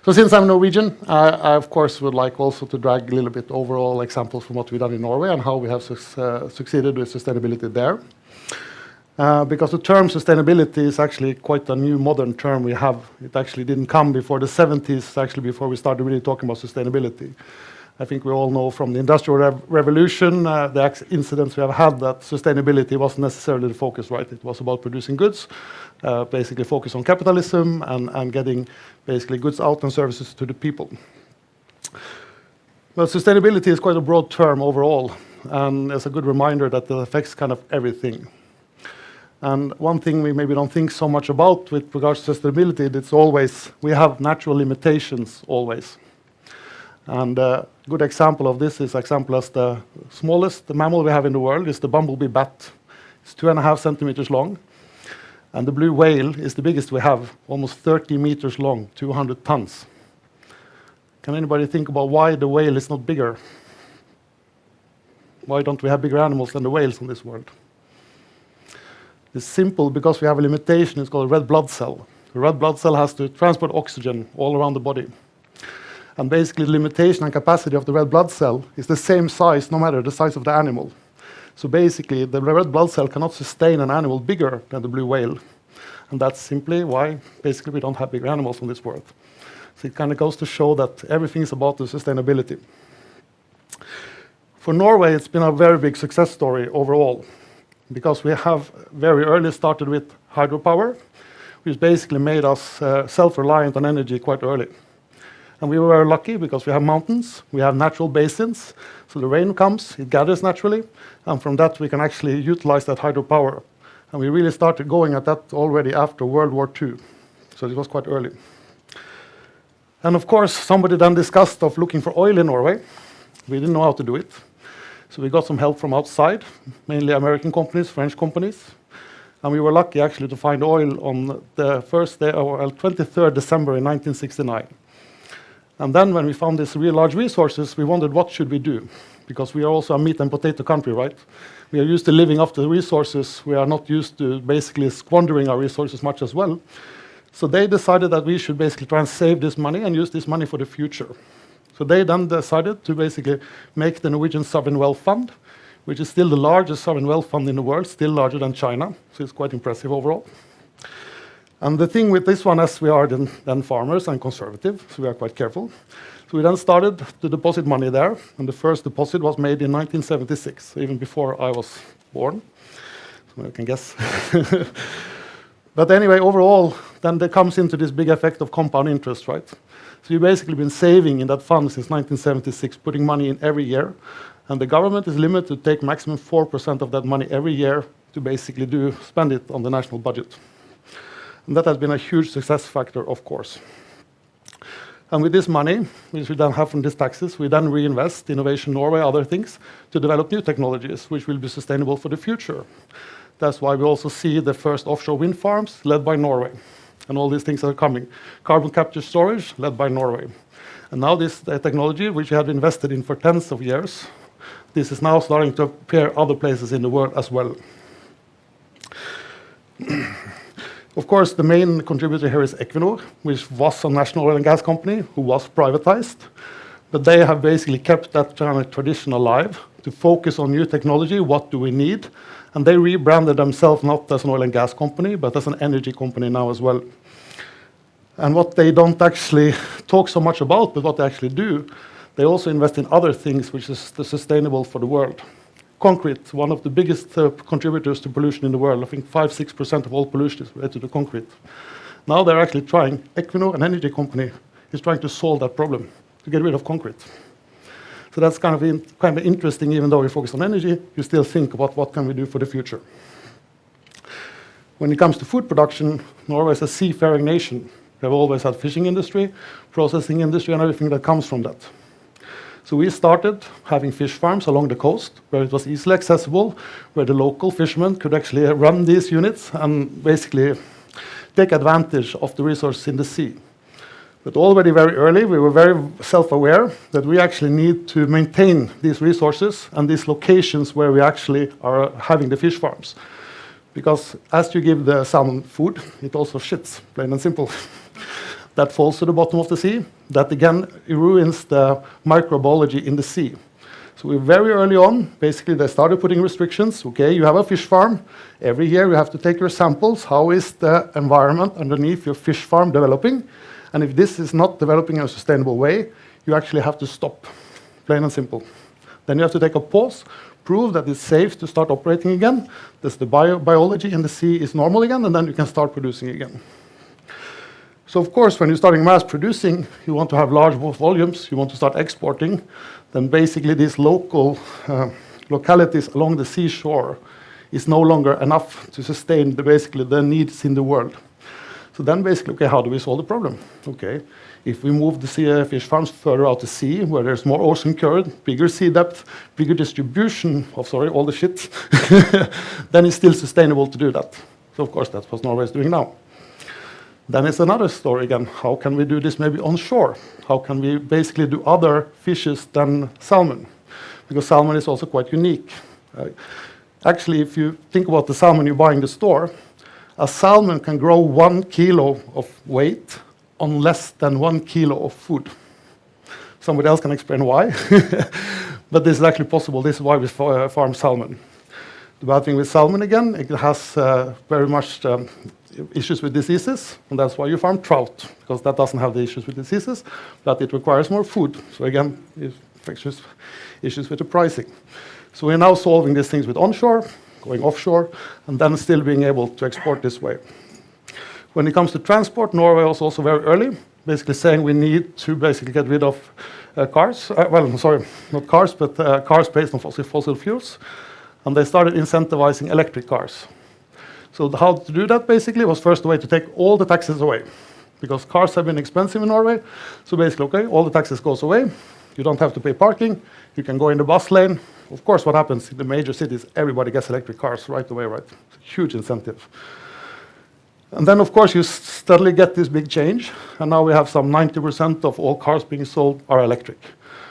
So since I'm Norwegian, I of course would like also to drag a little bit overall examples from what we've done in Norway and how we have succeeded with sustainability there. Because the term sustainability is actually quite a new modern term we have. It actually didn't come before the 70s, actually before we started really talking about sustainability. I think we all know from the Industrial Revolution, the incidents we have had, that sustainability wasn't necessarily the focus, right? It was about producing goods, basically focus on capitalism and getting basically goods out and services to the people. Well, sustainability is quite a broad term overall, and it's a good reminder that it affects kind of everything. And one thing we maybe don't think so much about with regards to sustainability, it's always, we have natural limitations always. And a good example of this is example as the smallest mammal we have in the world is the bumblebee bat. It's 2.5 centimeters long. And the blue whale is the biggest we have, almost 30 meters long, 200 tons. Can anybody think about why the whale is not bigger? Why don't we have bigger animals than the whales in this world? It's simple, because we have a limitation. It's called a red blood cell. The red blood cell has to transport oxygen all around the body. And basically the limitation and capacity of the red blood cell is the same size no matter the size of the animal. So basically the red blood cell cannot sustain an animal bigger than the blue whale. And that's simply why basically we don't have bigger animals in this world. So it kind of goes to show that everything is about the sustainability. For Norway, it's been a very big success story overall, because we have very early started with hydropower, which basically made us self-reliant on energy quite early. And we were very lucky because we have mountains, we have natural basins, so the rain comes, it gathers naturally, and from that we can actually utilize that hydropower. And we really started going at that already after World War II, so it was quite early. And of course, somebody then discussed of looking for oil in Norway. We didn't know how to do it. So we got some help from outside, mainly American companies, French companies. And we were lucky actually to find oil on the first day, or 23rd December in 1969. And then when we found these real large resources, we wondered what should we do? Because we are also a meat and potato country, right? We are used to living off the resources. We are not used to basically squandering our resources much as well. So they decided that we should basically try and save this money and use this money for the future. So they then decided to basically make the Norwegian Sovereign Wealth Fund, which is still the largest sovereign wealth fund in the world, still larger than China. So it's quite impressive overall. And the thing with this one, as we are then farmers and conservative, so we are quite careful. So we then started to deposit money there, and the first deposit was made in 1976, so even before I was born. So you can guess. But anyway, overall, then there comes into this big effect of compound interest, right? So you've basically been saving in that fund since 1976, putting money in every year. And the government is limited to take maximum 4% of that money every year to basically spend it on the national budget. And that has been a huge success factor, of course. And with this money, which we then have from these taxes, we then reinvest Innovation Norway, other things, to develop new technologies, which will be sustainable for the future. That's why we also see the first offshore wind farms led by Norway. And all these things are coming. Carbon capture storage, led by Norway. And now this technology, which we have invested in for tens of years, this is now starting to appear other places in the world as well. Of course, the main contributor here is Equinor, which was a national oil and gas company who was privatized. But they have basically kept that kind of tradition alive to focus on new technology, what do we need? And they rebranded themselves not as an oil and gas company, but as an energy company now as well. And what they don't actually talk so much about, but what they actually do, they also invest in other things which is sustainable for the world. Concrete, one of the biggest contributors to pollution in the world. I think 5-6% of all pollution is related to concrete. Now they're actually trying, Equinor, an energy company, is trying to solve that problem, to get rid of concrete. So that's kind of interesting. Even though we focus on energy, you still think about what can we do for the future. When it comes to food production, Norway is a seafaring nation. We have always had fishing industry, processing industry, and everything that comes from that. So we started having fish farms along the coast, where it was easily accessible, where the local fishermen could actually run these units and basically take advantage of the resources in the sea. But already very early, we were very self-aware that we actually need to maintain these resources and these locations where we actually are having the fish farms. Because as you give the salmon food, it also shits, plain and simple. that falls to the bottom of the sea. That again ruins the microbiology in the sea. So we're very early on, basically they started putting restrictions. Okay, you have a fish farm. Every year you have to take your samples. How is the environment underneath your fish farm developing? And if this is not developing in a sustainable way, you actually have to stop, plain and simple. Then you have to take a pause, prove that it's safe to start operating again, that the biology in the sea is normal again, and then you can start producing again. So of course, when you're starting mass producing, you want to have large volumes, you want to start exporting, then basically these local localities along the seashore is no longer enough to sustain basically the needs in the world. So then basically, okay, how do we solve the problem? Okay, if we move the fish farms further out to sea, where there's more ocean current, bigger sea depth, bigger distribution of, all the shit, then it's still sustainable to do that. So of course, that's what Norway is doing now. Then it's another story again. How can we do this maybe onshore? How can we basically do other fishes than salmon? Because salmon is also quite unique. Actually, if you think about the salmon you buy in the store, a salmon can grow 1 kilo of weight on less than 1 kilo of food. Somebody else can explain why, but this is actually possible. This is why we farm salmon. The bad thing with salmon, again, it has very much issues with diseases, and that's why you farm trout, because that doesn't have the issues with diseases, but it requires more food. So again, issues with the pricing. So we're now solving these things with onshore, going offshore, and then still being able to export this way. When it comes to transport, Norway was also very early, basically saying we need to basically get rid of cars. Not cars, but cars based on fossil fuels. And they started incentivizing electric cars. So how to do that basically was first the way to take all the taxes away, because cars have been expensive in Norway. So basically, okay, all the taxes goes away. You don't have to pay parking. You can go in the bus lane. Of course, what happens in the major cities, everybody gets electric cars right away, right? It's a huge incentive. And then, of course, you steadily get this big change. And now we have some 90% of all cars being sold are electric.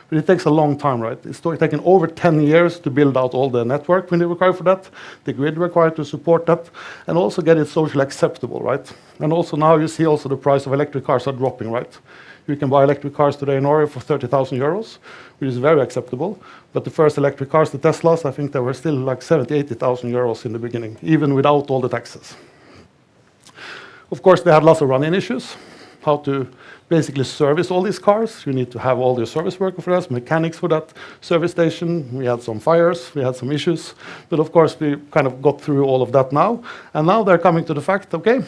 But it takes a long time, right? It's taken over 10 years to build out all the network we require for that, the grid required to support that, and also get it socially acceptable, right? And also now you see also the price of electric cars are dropping, right? You can buy electric cars today in Norway for 30,000 euros, which is very acceptable. But the first electric cars, the Teslas, I think they were still like 70,000, 80,000 euros in the beginning, even without all the taxes. Of course, they had lots of run-in issues. How to basically service all these cars. You need to have all your service worker for that, mechanics for that service station. We had some fires, we had some issues. But of course, we kind of got through all of that now. And now they're coming to the fact, okay,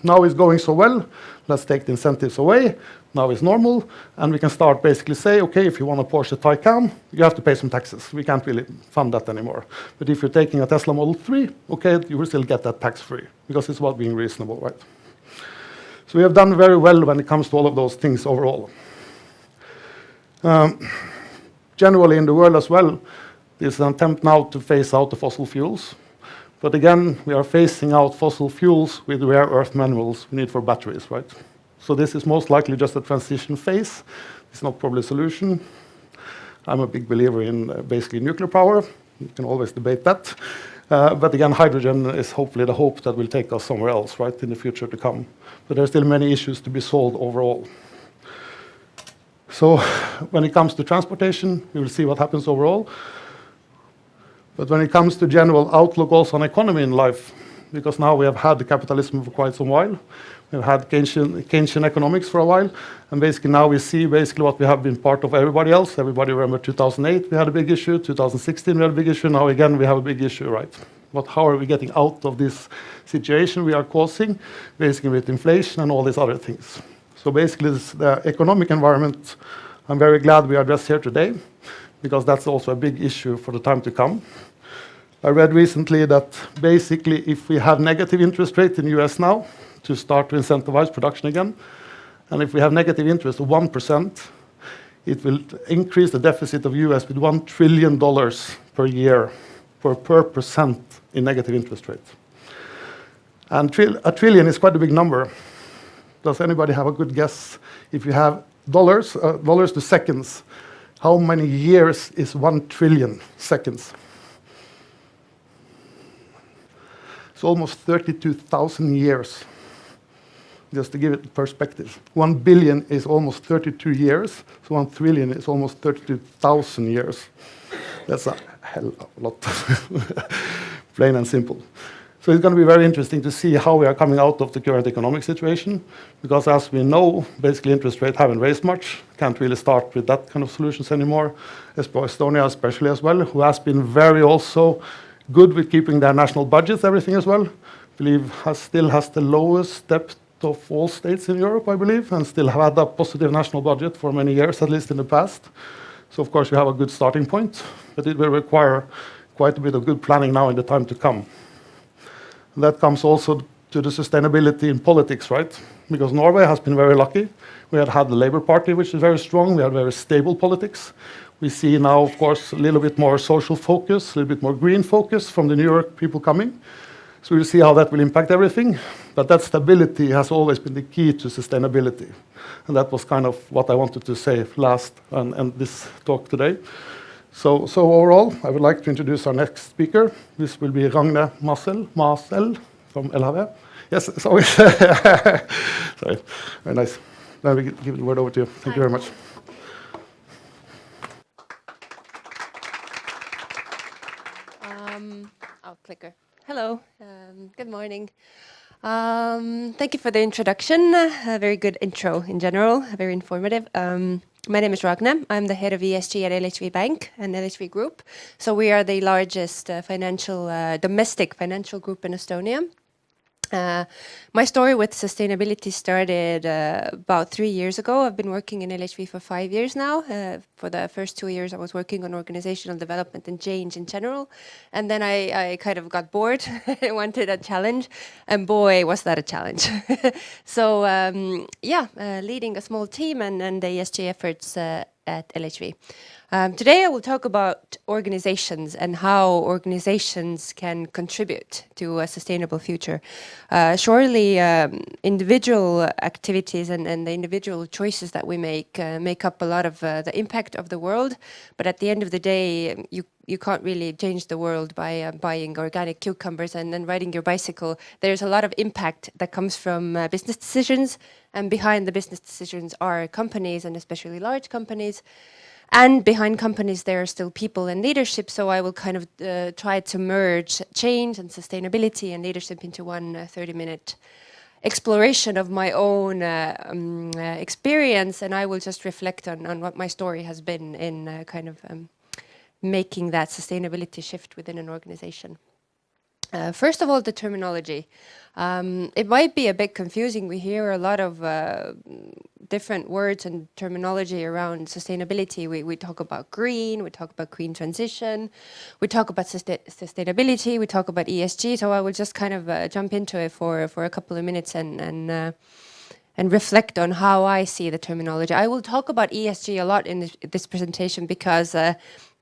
now it's going so well, let's take the incentives away. Now it's normal, and we can start basically say, okay, if you want a Porsche Taycan, you have to pay some taxes. We can't really fund that anymore. But if you're taking a Tesla Model 3, okay, you will still get that tax-free, because it's about being reasonable, right? So we have done very well when it comes to all of those things overall. Generally in the world as well, there's an attempt now to phase out the fossil fuels. But again, we are phasing out fossil fuels with rare earth minerals we need for batteries, right? So this is most likely just a transition phase. It's not probably a solution. I'm a big believer in basically nuclear power. You can always debate that. But again, hydrogen is hopefully the hope that will take us somewhere else, right, in the future to come. But there's still many issues to be solved overall. So when it comes to transportation, we will see what happens overall. But when it comes to general outlook also on economy in life, because now we have had the capitalism for quite some while, we've had Keynesian economics for a while, and basically now we see basically what we have been part of everybody else. Everybody remember 2008, we had a big issue, 2016 we had a big issue, now again we have a big issue, right? But how are we getting out of this situation we are causing, basically with inflation and all these other things? So basically the economic environment, I'm very glad we address here today, because that's also a big issue for the time to come. I read recently that basically if we have negative interest rate in the US now, to start to incentivize production again, and if we have negative interest of 1%, it will increase the deficit of US with $1 trillion per year per percent in negative interest rate. And a trillion is quite a big number. Does anybody have a good guess? If you have dollars to seconds, how many years is 1 trillion seconds? It's almost 32,000 years. just to give it perspective. 1 billion is almost 32 years, so 1 trillion is almost 32,000 years. That's a hell of a lot, plain and simple. So it's going to be very interesting to see how we are coming out of the current economic situation, because as we know, basically interest rates haven't raised much, can't really start with that kind of solutions anymore. Estonia especially as well, who has been very also good with keeping their national budgets, everything as well. I believe still has the lowest debt of all states in Europe, I believe, and still have had a positive national budget for many years, at least in the past. So of course we have a good starting point, but it will require quite a bit of good planning now in the time to come. And that comes also to the sustainability in politics, right? Because Norway has been very lucky. We had the Labour Party, which is very strong. We have very stable politics. We see now, of course, a little bit more social focus, a little bit more green focus from the New York people coming. So we'll see how that will impact everything. But that stability has always been the key to sustainability. And that was kind of what I wanted to say last and this talk today. So overall, I would like to introduce our next speaker. This will be Ragne Marcel from LHV. Yes, sorry. Sorry, very nice. Now we give the word over to you. Thank you very much. Clicker. Hello, good morning. Thank you for the introduction. A very good intro in general, very informative. My name is Ragne. I'm the head of ESG at LHV Bank and LHV Group. So we are the largest domestic financial group in Estonia. My story with sustainability started about 3 years ago. I've been working in LHV for 5 years now. For the first 2 years, I was working on organizational development and change in general. And then I kind of got bored. I wanted a challenge. And boy, was that a challenge. So leading a small team and the ESG efforts at LHV. Today I will talk about organizations and how organizations can contribute to a sustainable future. Surely individual activities and the individual choices that we make up a lot of the impact of the world, but at the end of the day you can't really change the world by buying organic cucumbers and then riding your bicycle. There's a lot of impact that comes from business decisions, and behind the business decisions are companies, and especially large companies. And behind companies, there are still people and leadership. So I will kind of try to merge change and sustainability and leadership into one 30-minute exploration of my own experience. And I will just reflect on what my story has been in making that sustainability shift within an organization. First of all, the terminology. It might be a bit confusing. We hear a lot of different words and terminology around sustainability. We talk about green, we talk about green transition, we talk about sustainability, we talk about ESG. So I will just kind of jump into it for a couple of minutes and reflect on how I see the terminology. I will talk about ESG a lot in this presentation because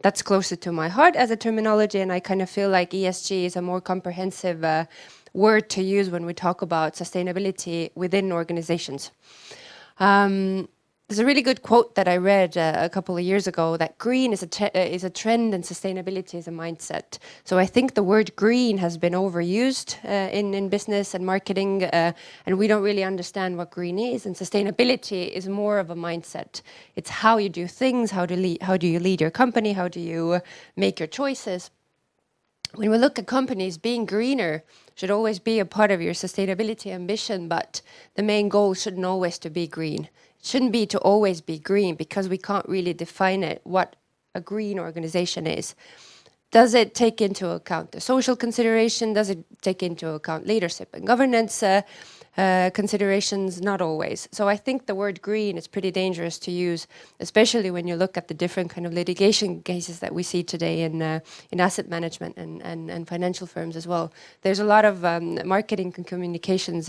that's closer to my heart as a terminology, and I kind of feel like ESG is a more comprehensive word to use when we talk about sustainability within organizations. There's a really good quote that I read a couple of years ago that green is a trend and sustainability is a mindset. So I think the word green has been overused in business and marketing, and we don't really understand what green is. And sustainability is more of a mindset. It's how you do things, how do you lead your company, how do you make your choices. When we look at companies, being greener should always be a part of your sustainability ambition, but the main goal shouldn't always to be green. It shouldn't be to always be green because we can't really define it, what a green organization is. Does it take into account the social consideration? Does it take into account leadership and governance considerations? Not always. So I think the word green is pretty dangerous to use, especially when you look at the different kind of litigation cases that we see today in asset management and financial firms as well. There's a lot of marketing and communications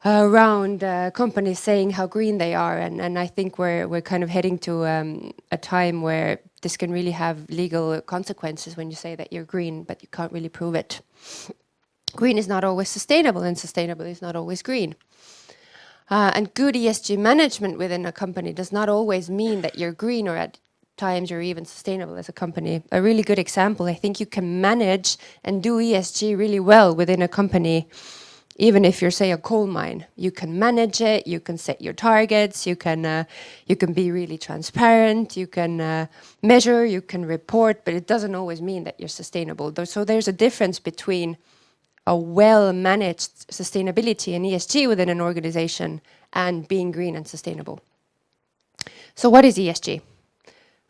around companies saying how green they are, and I think we're kind of heading to a time where this can really have legal consequences when you say that you're green, but you can't really prove it. Green is not always sustainable, and sustainable is not always green. And good ESG management within a company does not always mean that you're green, or at times you're even sustainable as a company. A really good example, I think you can manage and do ESG really well within a company Even if you're, say, a coal mine, you can manage it, you can set your targets, you can be really transparent, you can measure, you can report, but it doesn't always mean that you're sustainable. So there's a difference between a well-managed sustainability and ESG within an organization and being green and sustainable. So what is ESG?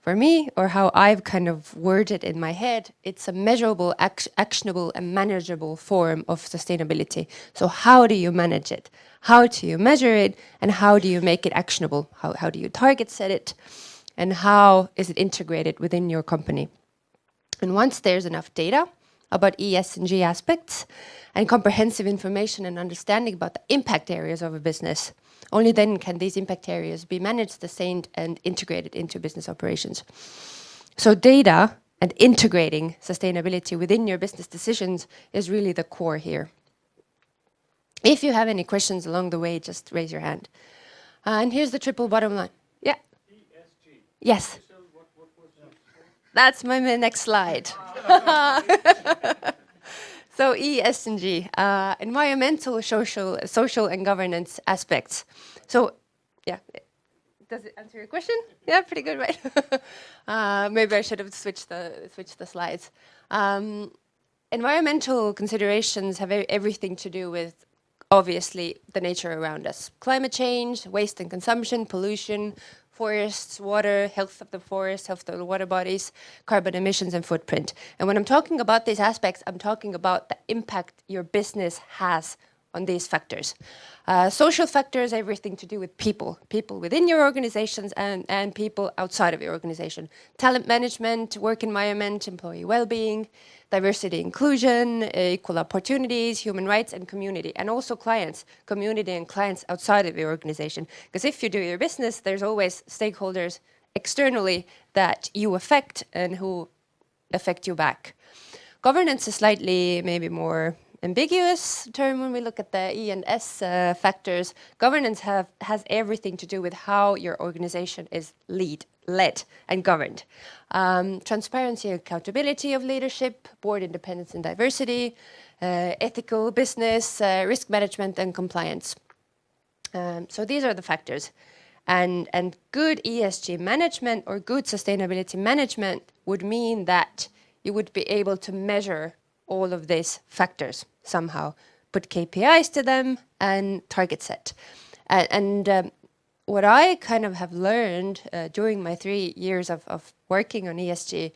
For me, or how I've kind of worded in my head, it's a measurable, actionable and manageable form of sustainability. So how do you manage it? How do you measure it? And how do you make it actionable? How do you target set it? And how is it integrated within your company? And once there's enough data about ESG aspects and comprehensive information and understanding about the impact areas of a business, only then can these impact areas be managed, sustained, and integrated into business operations. So data and integrating sustainability within your business decisions is really the core here. If you have any questions along the way, just raise your hand. And here's the triple bottom line. Yeah? ESG. Yes. That's my next slide. So ESG, environmental, social and governance aspects. So, yeah, does it answer your question? Yeah, pretty good, right? Maybe I should have switched the slides. Environmental considerations have everything to do with, obviously, the nature around us. Climate change, waste and consumption, pollution, forests, water, health of the forest, health of the water bodies, carbon emissions and footprint. And when I'm talking about these aspects, I'm talking about the impact your business has on these factors. Social factors, everything to do with people within your organizations and people outside of your organization. Talent management, work environment, employee well-being, diversity, inclusion, equal opportunities, human rights, and community. And also clients, community and clients outside of your organization. Because if you do your business, there's always stakeholders externally that you affect and who affect you back. Governance is slightly maybe more ambiguous term when we look at the E and S factors. Governance has everything to do with how your organization is led and governed. Transparency and accountability of leadership, board independence and diversity, ethical business, risk management and compliance. So these are the factors. And good ESG management or good sustainability management would mean that you would be able to measure all of these factors somehow, put KPIs to them and target set. And what I kind of have learned during my 3 years of working on ESG,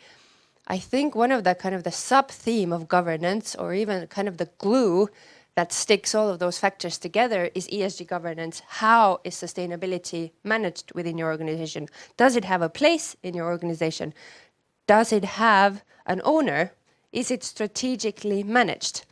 I think one of the kind of the sub-theme of governance, or even kind of the glue that sticks all of those factors together, is ESG governance. How is sustainability managed within your organization? Does it have a place in your organization? Does it have an owner? Is it strategically managed?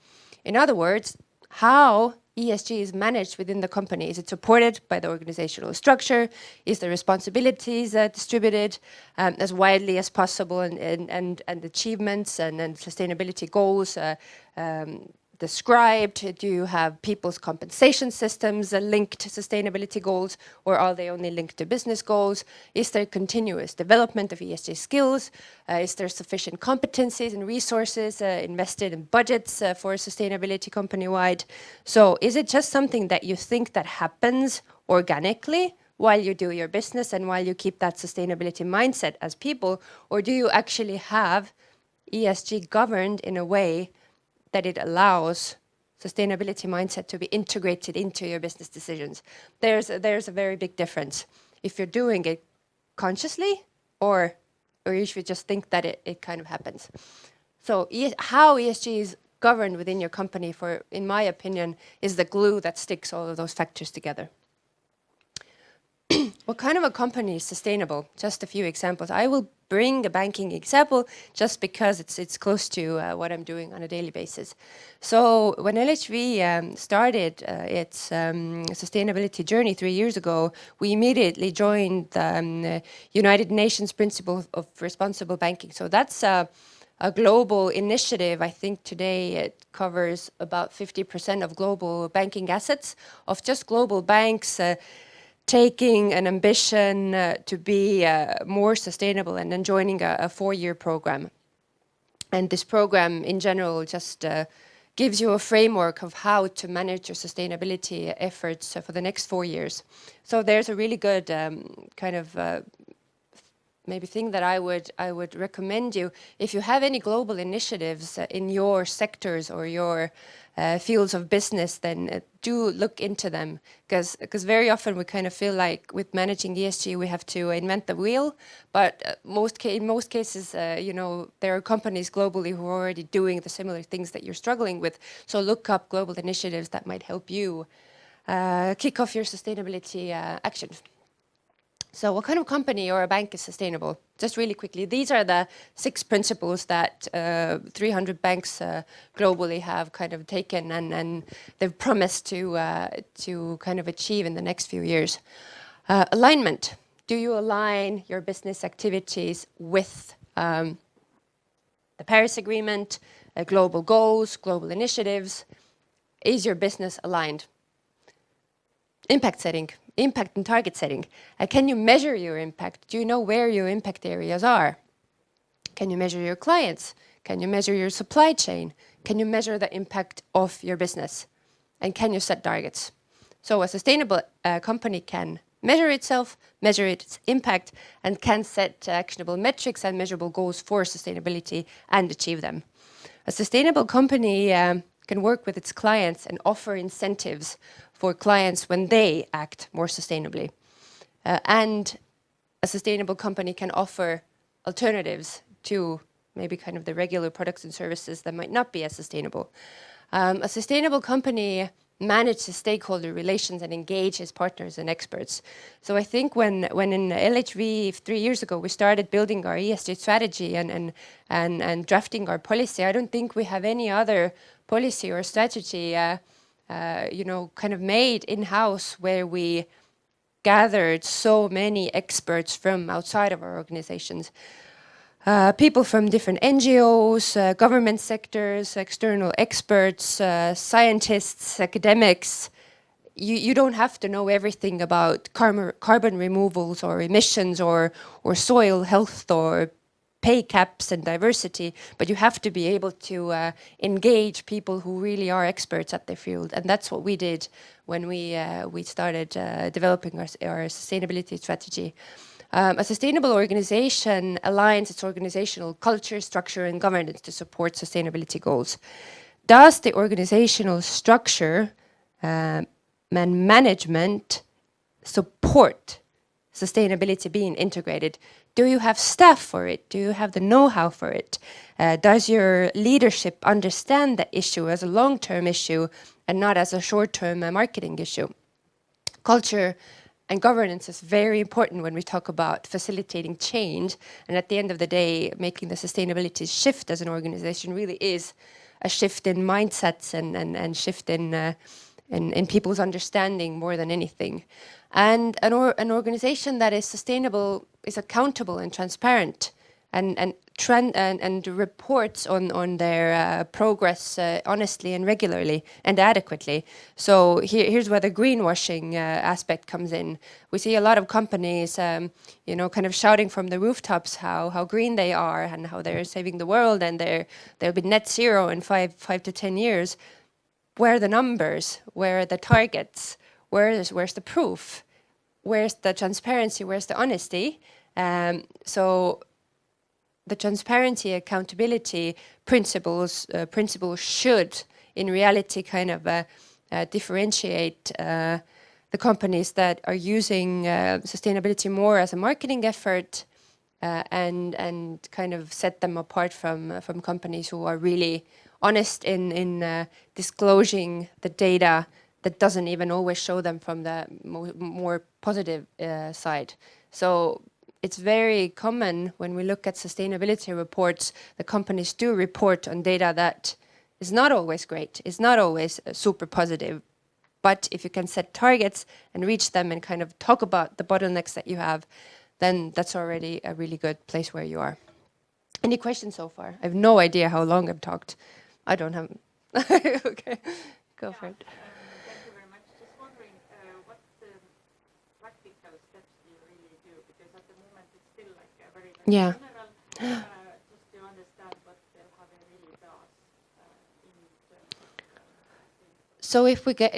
In other words, how ESG is managed within the company. Is it supported by the organizational structure? Is the responsibilities distributed as widely as possible, and achievements and sustainability goals described? Do you have people's compensation systems linked to sustainability goals, or are they only linked to business goals? Is there continuous development of ESG skills? Is there sufficient competencies and resources invested in budgets for sustainability company-wide? So is it just something that you think that happens organically while you do your business and while you keep that sustainability mindset as people, or do you actually have ESG governed in a way that it allows sustainability mindset to be integrated into your business decisions? There's a very big difference if you're doing it consciously or if you just think that it kind of happens. So how ESG is governed within your company, in my opinion, is the glue that sticks all of those factors together. What kind of a company is sustainable? Just a few examples. I will bring a banking example just because it's close to what I'm doing on a daily basis. So when LHV started its sustainability journey 3 years ago, we immediately joined the United Nations Principles of Responsible Banking. So that's a global initiative. I think today it covers about 50% of global banking assets, of just global banks taking an ambition to be more sustainable and then joining a 4-year program. And this program in general just gives you a framework of how to manage your sustainability efforts for the next 4 years. So there's a really good kind of maybe thing that I would recommend you. If you have any global initiatives in your sectors or your fields of business, then do look into them, because very often we kind of feel like with managing ESG we have to invent the wheel, but in most cases there are companies globally who are already doing the similar things that you're struggling with. So look up global initiatives that might help you kick off your sustainability actions. So what kind of company or a bank is sustainable? Just really quickly, these are the 6 principles that 300 banks globally have kind of taken and they've promised to kind of achieve in the next few years. Alignment. Do you align your business activities with the Paris Agreement, global goals, global initiatives? Is your business aligned? Impact setting. Impact and target setting. Can you measure your impact? Do you know where your impact areas are? Can you measure your clients? Can you measure your supply chain? Can you measure the impact of your business? And can you set targets? So a sustainable company can measure itself, measure its impact, and can set actionable metrics and measurable goals for sustainability and achieve them. A sustainable company can work with its clients and offer incentives for clients when they act more sustainably. And a sustainable company can offer alternatives to maybe kind of the regular products and services that might not be as sustainable. A sustainable company manages stakeholder relations and engages partners and experts. So I think when in LHV 3 years ago we started building our ESG strategy and drafting our policy, I don't think we have any other policy or strategy kind of made in-house where we gathered so many experts from outside of our organizations. People from different NGOs, government sectors, external experts, scientists, academics. You don't have to know everything about carbon removals or emissions or soil health or pay caps and diversity, but you have to be able to engage people who really are experts at their field. And that's what we did when we started developing our sustainability strategy. A sustainable organization aligns its organizational culture, structure, and governance to support sustainability goals. Does the organizational structure and management support sustainability being integrated? Do you have staff for it? Do you have the know-how for it? Does your leadership understand the issue as a long-term issue and not as a short-term marketing issue? Culture and governance is very important when we talk about facilitating change. And at the end of the day, making the sustainability shift as an organization really is a shift in mindsets and shift in people's understanding more than anything. And an organization that is sustainable is accountable and transparent and reports on their progress honestly and regularly and adequately. So here's where the greenwashing aspect comes in. We see a lot of companies, kind of shouting from the rooftops how green they are and how they're saving the world and they'll be net zero in 5 to 10 years. Where are the numbers? Where are the targets? Where's the proof? Where's the transparency? Where's the honesty? So the transparency, accountability principles should, in reality, kind of differentiate the companies that are using sustainability more as a marketing effort and kind of set them apart from companies who are really honest in disclosing the data that doesn't even always show them from the more positive side. So it's very common when we look at sustainability reports, the companies do report on data that is not always great, is not always super positive. But if you can set targets and reach them and kind of talk about the bottlenecks that you have, then that's already a really good place where you are. Any questions so far? I have no idea how long I've talked. I don't have... Okay, go for it. Thank you very much. Just wondering what practical steps do you really do? Because at the moment it's still like a very Yeah. general, just to understand what the Haven really does in terms of So if we get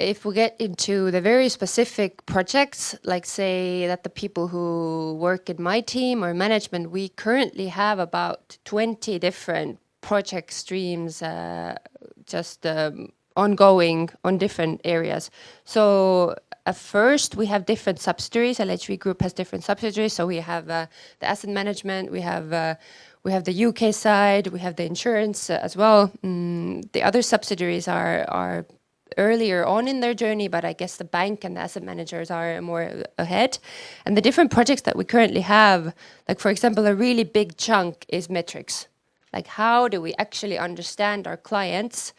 into the very specific projects, like say that the people who work in my team or management, we currently have about 20 different project streams ongoing on different areas. So at first we have different subsidiaries. LHV Group has different subsidiaries. So we have the asset management, we have the UK side, we have the insurance as well. The other subsidiaries are earlier on in their journey, but I guess the bank and the asset managers are more ahead. And the different projects that we currently have, like for example, a really big chunk is metrics. Like how do we actually understand our clients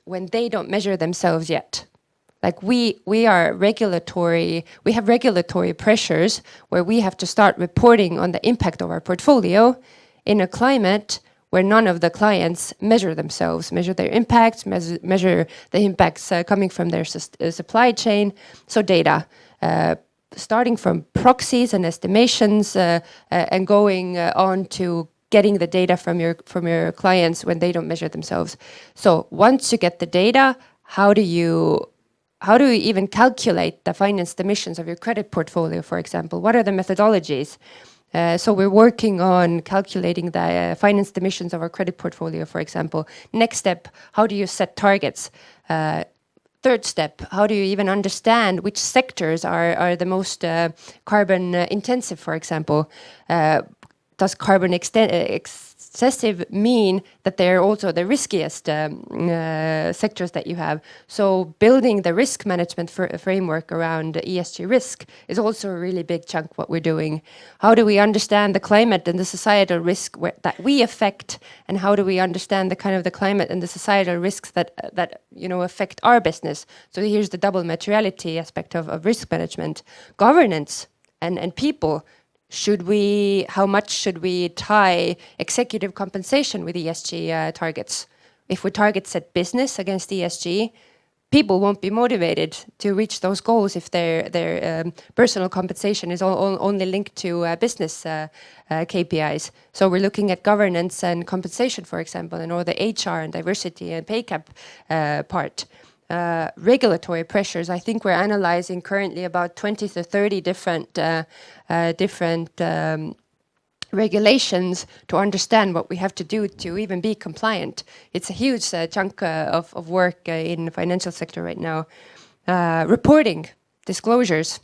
when they don't measure themselves yet? Like we have regulatory pressures where we have to start reporting on the impact of our portfolio in a climate where none of the clients measure themselves, measure their impacts, measure the impacts coming from their supply chain. So data, starting from proxies and estimations and going on to getting the data from your clients when they don't measure themselves. So once you get the data, how do you even calculate the financed emissions of your credit portfolio, for example? What are the methodologies? So we're working on calculating the financed emissions of our credit portfolio, for example. Next step, how do you set targets? Third step, how do you even understand which sectors are the most carbon intensive, for example? Does carbon excessive mean that they're also the riskiest sectors that you have? So building the risk management framework around ESG risk is also a really big chunk what we're doing. How do we understand the climate and the societal risk that we affect, and how do we understand the kind of the climate and the societal risks that affect our business? So here's the double materiality aspect of risk management. Governance and people. How much should we tie executive compensation with ESG targets? If we target set business against ESG, people won't be motivated to reach those goals if their personal compensation is only linked to business KPIs. So we're looking at governance and compensation, for example, and all the HR and diversity and pay cap part. Regulatory pressures. I think we're analyzing currently about 20 to 30 different regulations to understand what we have to do to even be compliant. It's a huge chunk of work in the financial sector right now. Reporting, disclosures.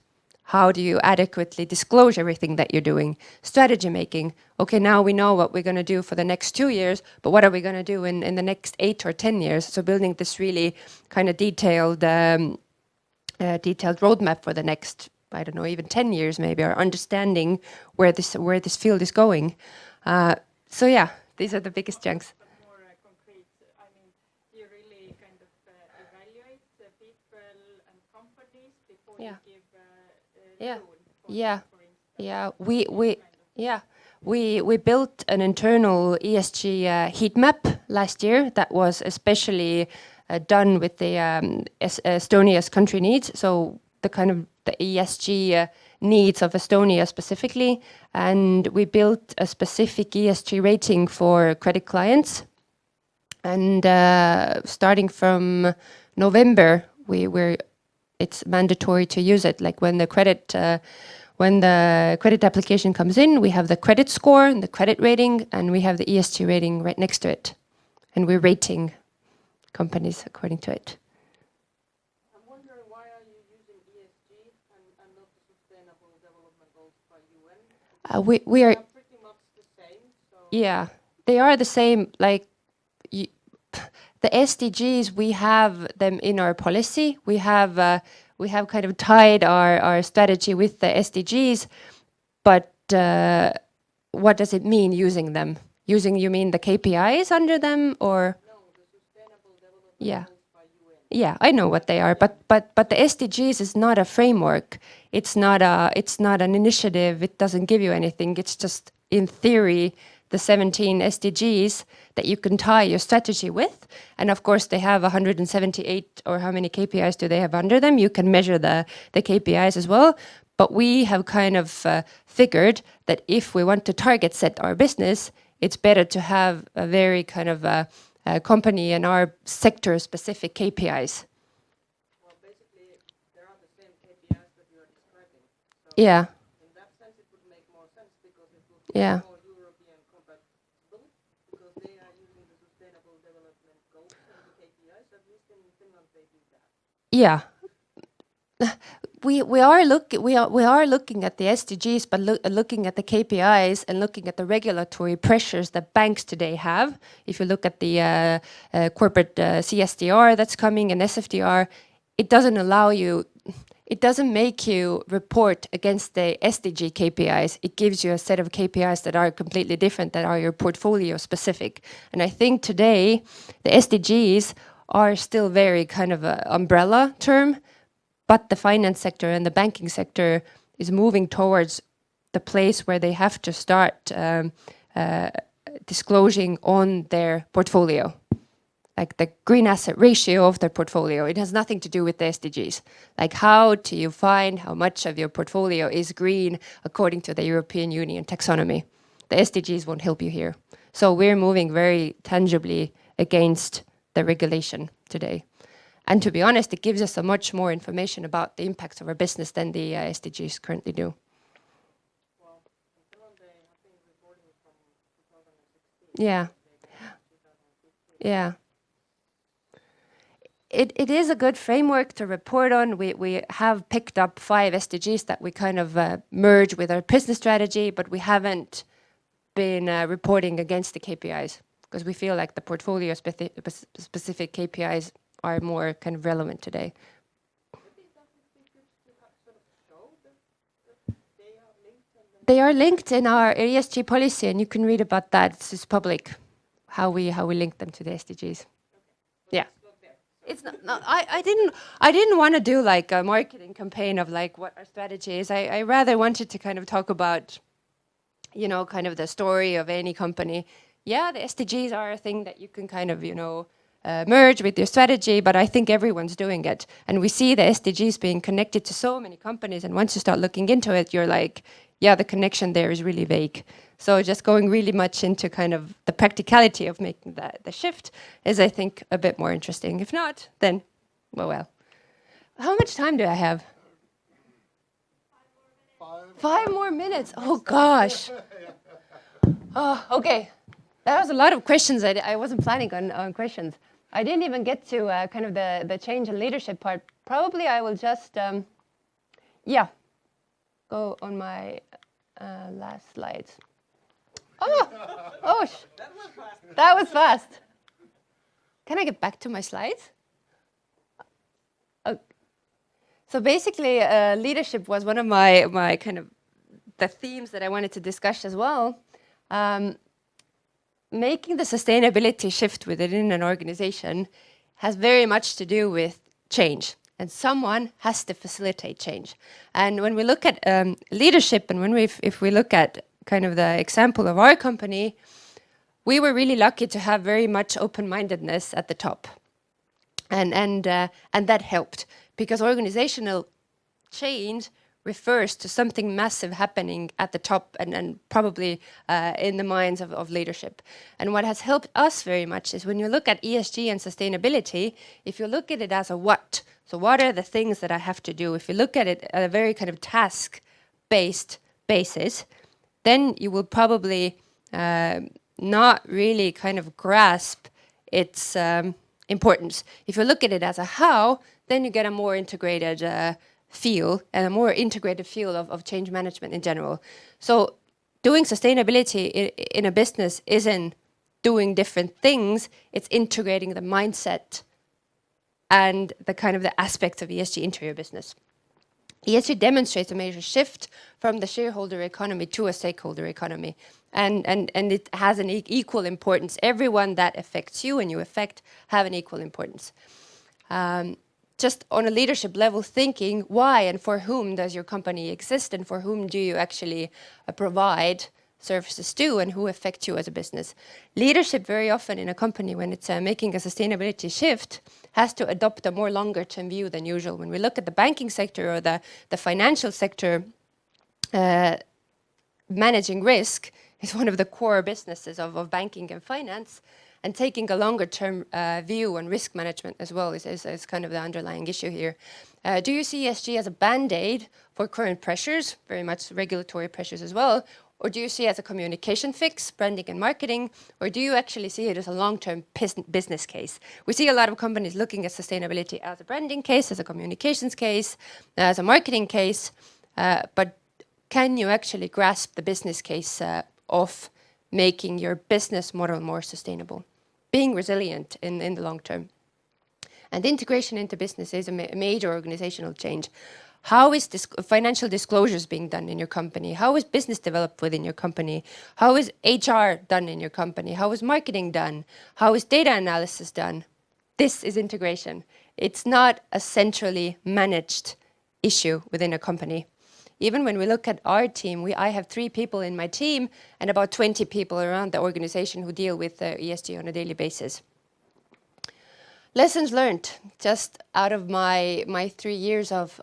How do you adequately disclose everything that you're doing? Strategy making. Okay, now we know what we're going to do for the next 2 years, but what are we going to do in the next 8 or 10 years? So building this really kind of detailed roadmap for the next, I don't know, even 10 years maybe, or understanding where this field is going. So yeah, these are the biggest chunks. More concrete, I mean, do you really kind of evaluate the people and companies before you give we built an internal ESG heat map last year that was especially done with the Estonia's country needs. So the kind of the ESG needs of Estonia specifically, and we built a specific ESG rating for credit clients. And starting from November, it's mandatory to use it. Like when the credit application comes in, we have the credit score and the credit rating, and we have the ESG rating right next to it. And we're rating companies according to it. I'm wondering, why are you using ESG and not the Sustainable Development Goals by UN? We are pretty much the same. So yeah, they are the same. Like the SDGs, we have them in our policy. We have kind of tied our strategy with the SDGs, but what does it mean using them? You mean the KPIs under them, or? no, the Sustainable Development Yeah. Goals by UN. Yeah, I know what they are, but the SDGs is not a framework. It's not an initiative. It doesn't give you anything. It's just, in theory, the 17 SDGs that you can tie your strategy with. And of course, they have 178, or how many KPIs do they have under them? You can measure the KPIs as well. But we have kind of figured that if we want to target set our business, it's better to have a very kind of company and our sector specific KPIs. Yeah. In that sense, it would make more sense because it would Yeah. be more European compatible because they are using the sustainable development goals and the KPIs. At least in Finland, they do that. Yeah. We are looking at the SDGs, but looking at the KPIs and looking at the regulatory pressures that banks today have. If you look at the corporate CSDR that's coming and SFDR, it doesn't allow you. It doesn't make you report against the SDG KPIs. It gives you a set of KPIs that are completely different, that are your portfolio specific. And I think today the SDGs are still very kind of an umbrella term, but the finance sector and the banking sector is moving towards the place where they have to start disclosing on their portfolio, like the green asset ratio of their portfolio. It has nothing to do with the SDGs. Like, how do you find how much of your portfolio is green according to the European Union taxonomy? The SDGs won't help you here. So we're moving very tangibly against the regulation today. And to be honest, it gives us so much more information about the impacts of our business than the SDGs currently do. Well, in Finland, they have been reporting from 2016. Yeah. They Yeah. It is a good framework to report on. We have picked up 5 SDGs that we kind of merge with our business strategy, but we haven't been reporting against the KPIs because we feel like the portfolio specific KPIs are more kind of relevant today. Maybe that would be good to have sort of show that they are linked and then They are linked in our ESG policy, and you can read about that. It's public, how we link them to the SDGs. Yeah. It's not. I didn't want to do like a marketing campaign of like what our strategy is. I rather wanted to kind of talk about, you know, kind of the story of any company. Yeah, the SDGs are a thing that you can kind of, you know, merge with your strategy, but I think everyone's doing it. And we see the SDGs being connected to so many companies. And once you start looking into it, you're like, yeah, the connection there is really vague. So just going really much into kind of the practicality of making the shift is, I think, a bit more interesting. If not, then, well. How much time do I have? 5 more minutes. Oh, gosh. Oh, okay. That was a lot of questions. I wasn't planning on questions. I didn't even get to kind of the change in leadership part. Probably I will just, go on my last slides. Oh, that was fast. Can I get back to my slides? Oh. So basically, leadership was one of my kind of the themes that I wanted to discuss as well. Making the sustainability shift within an organization has very much to do with change, and someone has to facilitate change. And when we look at leadership, and if we look at kind of the example of our company, we were really lucky to have very much open-mindedness at the top, and that helped because organizational change refers to something massive happening at the top and probably in the minds of leadership. And what has helped us very much is when you look at ESG and sustainability, if you look at it as a what, so what are the things that I have to do? If you look at it at a very kind of task-based basis, then you will probably not really kind of grasp its importance. If you look at it as a how, then you get a more integrated feel and a more integrated feel of change management in general. So doing sustainability in a business isn't doing different things, it's integrating the mindset and the kind of the aspects of ESG into your business. ESG demonstrates a major shift from the shareholder economy to a stakeholder economy. And it has an equal importance. Everyone that affects you and you affect have an equal importance. Just on a leadership level, thinking why and for whom does your company exist and for whom do you actually provide services to and who affect you as a business. Leadership very often in a company when it's making a sustainability shift has to adopt a more longer term view than usual. When we look at the banking sector or the financial sector, managing risk is one of the core businesses of banking and finance. and taking a longer term view on risk management as well is kind of the underlying issue here. Do you see ESG as a band-aid for current pressures, very much regulatory pressures as well, or do you see it as a communication fix, branding and marketing, or do you actually see it as a long-term business case? We see a lot of companies looking at sustainability as a branding case, as a communications case, as a marketing case, but can you actually grasp the business case of making your business model more sustainable, being resilient in the long term? And integration into business is a major organizational change. How is this financial disclosures being done in your company? How is business developed within your company? How is HR done in your company? How is marketing done? How is data analysis done? This is integration. It's not a centrally managed issue within a company. Even when we look at our team, I have 3 people in my team and about 20 people around the organization who deal with ESG on a daily basis. Lessons learned, just out of my 3 years of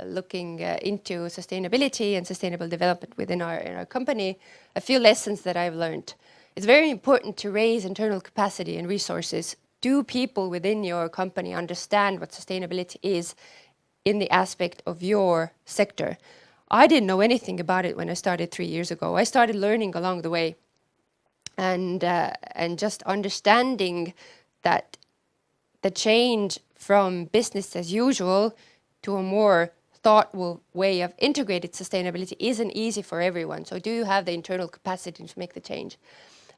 looking into sustainability and sustainable development within our company, a few lessons that I've learned. It's very important to raise internal capacity and resources. Do people within your company understand what sustainability is in the aspect of your sector? I didn't know anything about it when I started 3 years ago. I started learning along the way and just understanding that the change from business as usual to a more thoughtful way of integrated sustainability isn't easy for everyone. So do you have the internal capacity to make the change?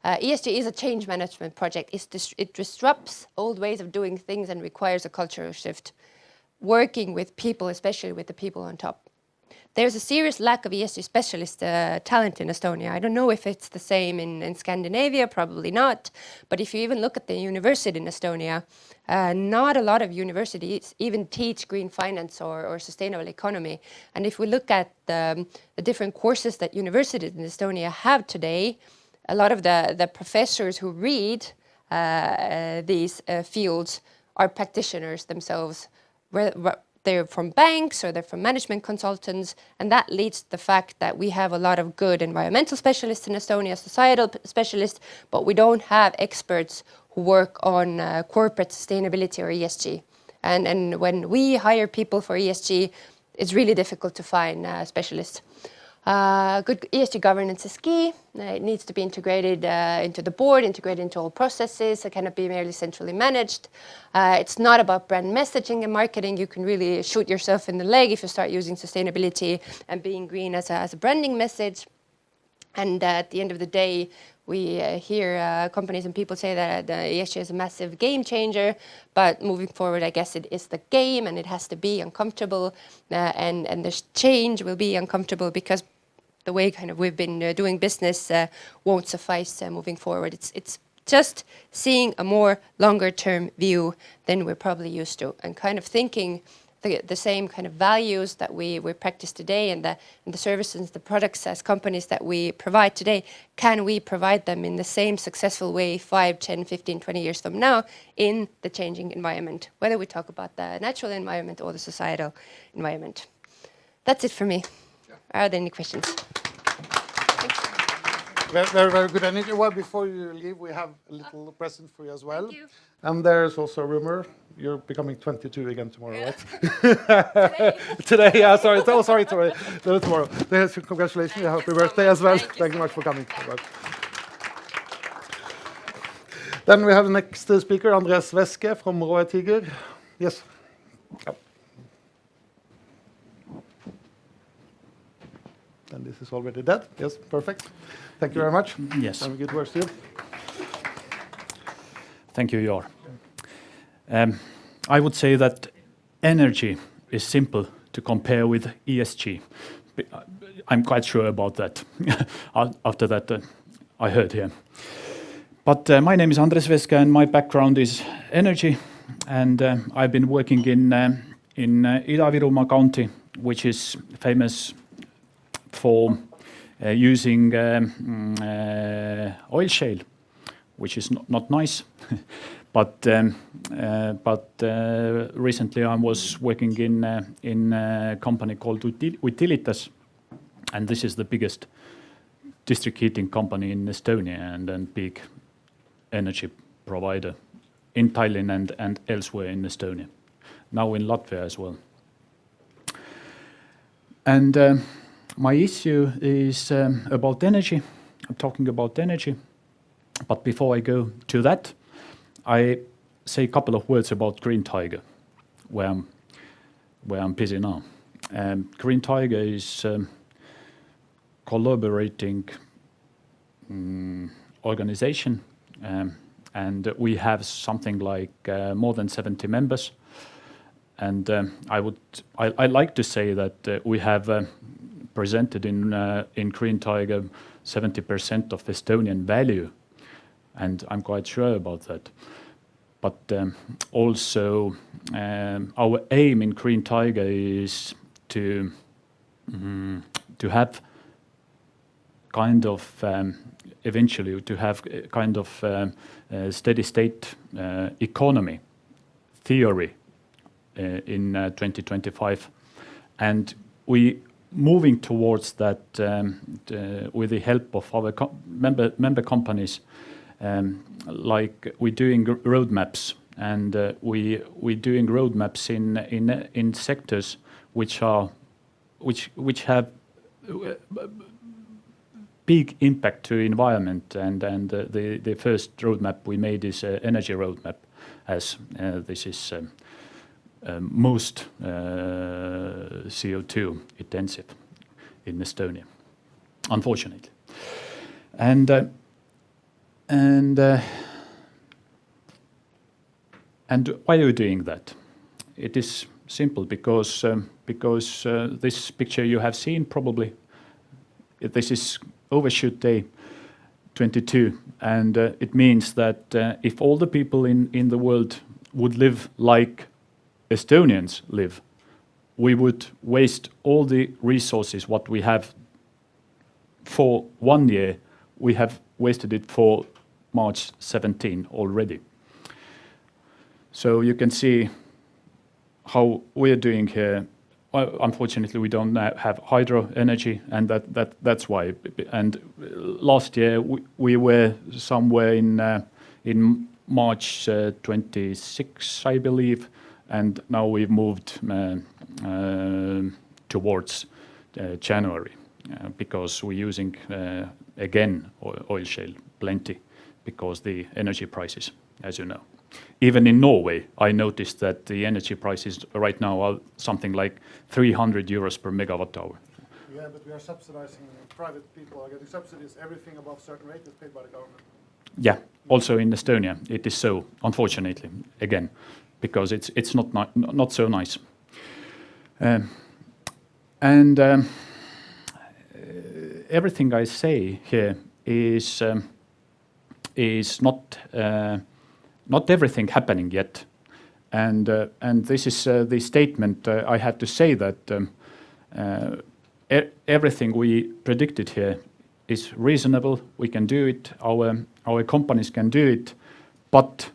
ESG is a change management project. It disrupts old ways of doing things and requires a cultural shift. Working with people, especially with the people on top. There's a serious lack of ESG specialist talent in Estonia. I don't know if it's the same in Scandinavia, probably not. But if you even look at the university in Estonia, not a lot of universities even teach green finance or sustainable economy. And if we look at the different courses that universities in Estonia have today, a lot of the professors who read these fields are practitioners themselves. They're from banks or they're from management consultants, and that leads to the fact that we have a lot of good environmental specialists in Estonia, societal specialists, but we don't have experts who work on corporate sustainability or ESG. And when we hire people for ESG, it's really difficult to find specialists. Good ESG governance is key. It needs to be integrated into the board, integrated into all processes. It cannot be merely centrally managed. It's not about brand messaging and marketing. You can really shoot yourself in the leg if you start using sustainability and being green as a branding message. And at the end of the day, we hear companies and people say that the ESG is a massive game changer, but moving forward, I guess it is the game and it has to be uncomfortable, and this change will be uncomfortable because the way kind of we've been doing business won't suffice moving forward. It's just seeing a more longer term view than we're probably used to, and kind of thinking the same kind of values that we practice today and the services, the products as companies that we provide today, can we provide them in the same successful way 5, 10, 15, 20 years from now in the changing environment, whether we talk about the natural environment or the societal environment. That's it for me. Are there any questions? Very, very good energy. Well, before you leave, we have a little present for you as well. Thank you. And there's also a rumor you're becoming 22 again tomorrow, right? Today, yeah, sorry. Oh, sorry. No, tomorrow. Congratulations. Happy birthday as well. Thank you much for coming. Then we have the next speaker, Andres Veske from Greentiger. Yes. And this is already dead. Yes, perfect. Thank you very much. Yes. Have a good work, Steve. Thank you, Jor. I would say that energy is simple to compare with ESG. I'm quite sure about that after that I heard here. But my name is Andres Veske and my background is energy, and I've been working in Ida-Virumaa County, which is famous for using oil shale, which is not nice. But recently I was working in a company called Utilitas, and this is the biggest district heating company in Estonia and big energy provider in Tallinn and elsewhere in Estonia, now in Latvia as well. And my issue is about energy. I'm talking about energy. But before I go to that, I say a couple of words about Greentiger, where I'm busy now. Greentiger is collaborating organization, and we have something like more than 70 members. And I like to say that we have presented in Greentiger 70% of Estonian value, and I'm quite sure about that. But also our aim in Greentiger is to have kind of eventually to have kind of steady state economy theory in 2025, and we moving towards that with the help of our member companies, like we're doing roadmaps, and we're doing roadmaps in sectors which have big impact to environment, and the first roadmap we made is energy roadmap, as this is most CO2 intensive in Estonia, unfortunately. And why are we doing that? It is simple, because this picture you have seen probably, this is overshoot day 22, and it means that if all the people in the world would live like Estonians live, we would waste all the resources what we have for 1 year. We have wasted it for March 17 already. So you can see how we're doing here. Well, unfortunately, we don't have hydro energy, and that's why. And last year we were somewhere in March 26, I believe, and now we've moved towards January because we're using again oil shale plenty, because the energy prices, as you know. Even in Norway, I noticed that the energy prices right now are something like 300 euros per megawatt hour. Yeah, but we are subsidizing, private people are getting subsidies. Everything above certain rate is paid by the government. Yeah, also in Estonia it is so, unfortunately, again, because it's not so nice. Everything I say here is not everything happening yet, and this is the statement I have to say that everything we predicted here is reasonable. We can do it. Our companies can do it, but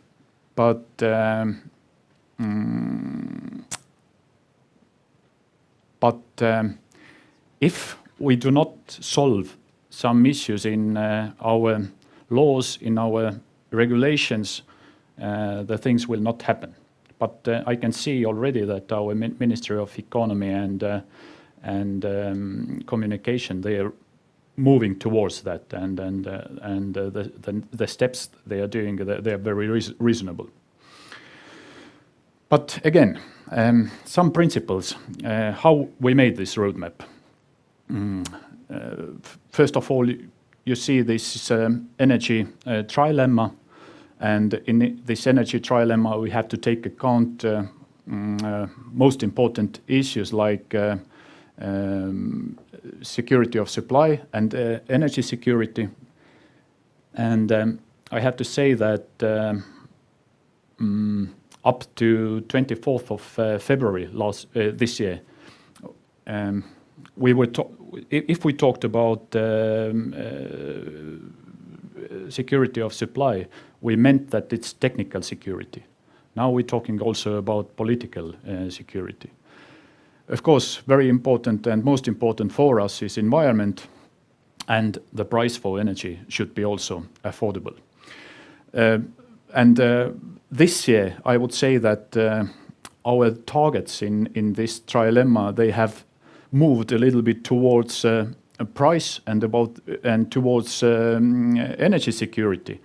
if we do not solve some issues in our laws, in our regulations, the things will not happen. But I can see already that our Ministry of Economy and Communication, they are moving towards that, and the steps they are doing, they are very reasonable. But again, some principles, how we made this roadmap. First of all, you see this energy trilemma, and in this energy trilemma we have to take account most important issues like security of supply and energy security. And I have to say that up to 24th of February this year, if we talked about security of supply, we meant that it's technical security. Now we're talking also about political security. Of course, very important and most important for us is environment, and the price for energy should be also affordable. And this year, I would say that our targets in this trilemma, they have moved a little bit towards a price and towards energy security.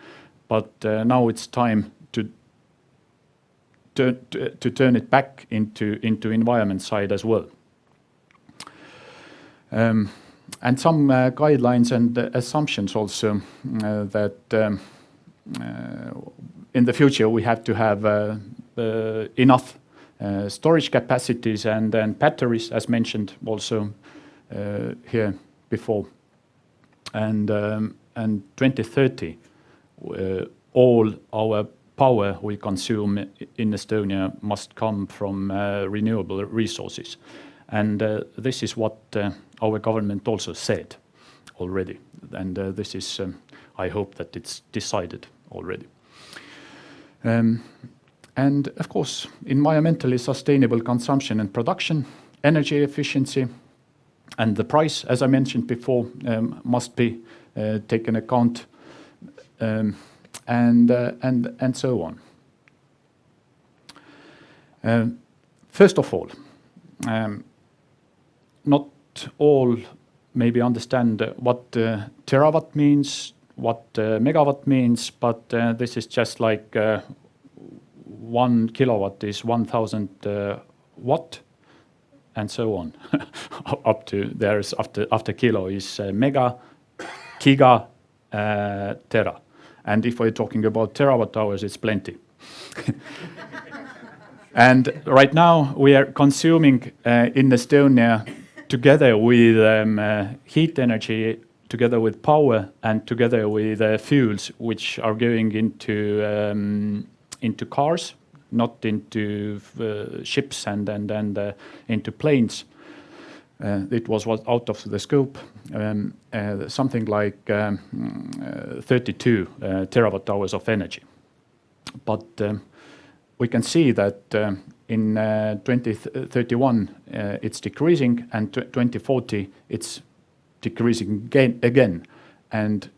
But now it's time to turn it back into environment side as well. And some guidelines and assumptions also that in the future we have to have enough storage capacities and batteries, as mentioned also here before. And 2030, all our power we consume in Estonia must come from renewable resources. And this is what our government also said already. And this is, I hope that it's decided already. And of course, environmentally sustainable consumption and production, energy efficiency, and the price, as I mentioned before, must be taken account, and so on. First of all, not all maybe understand what terawatt means, what megawatt means, but this is just like 1 kilowatt is 1,000 watt, and so on. Up to there's after kilo is mega, giga, tera. And if we're talking about terawatt hours, it's plenty. And right now we are consuming in Estonia, together with heat energy, together with power, and together with fuels, which are going into cars, not into ships and into planes. It was out of the scope, something like 32 terawatt hours of energy. But we can see that in 2031 it's decreasing, and 2040 it's decreasing again. And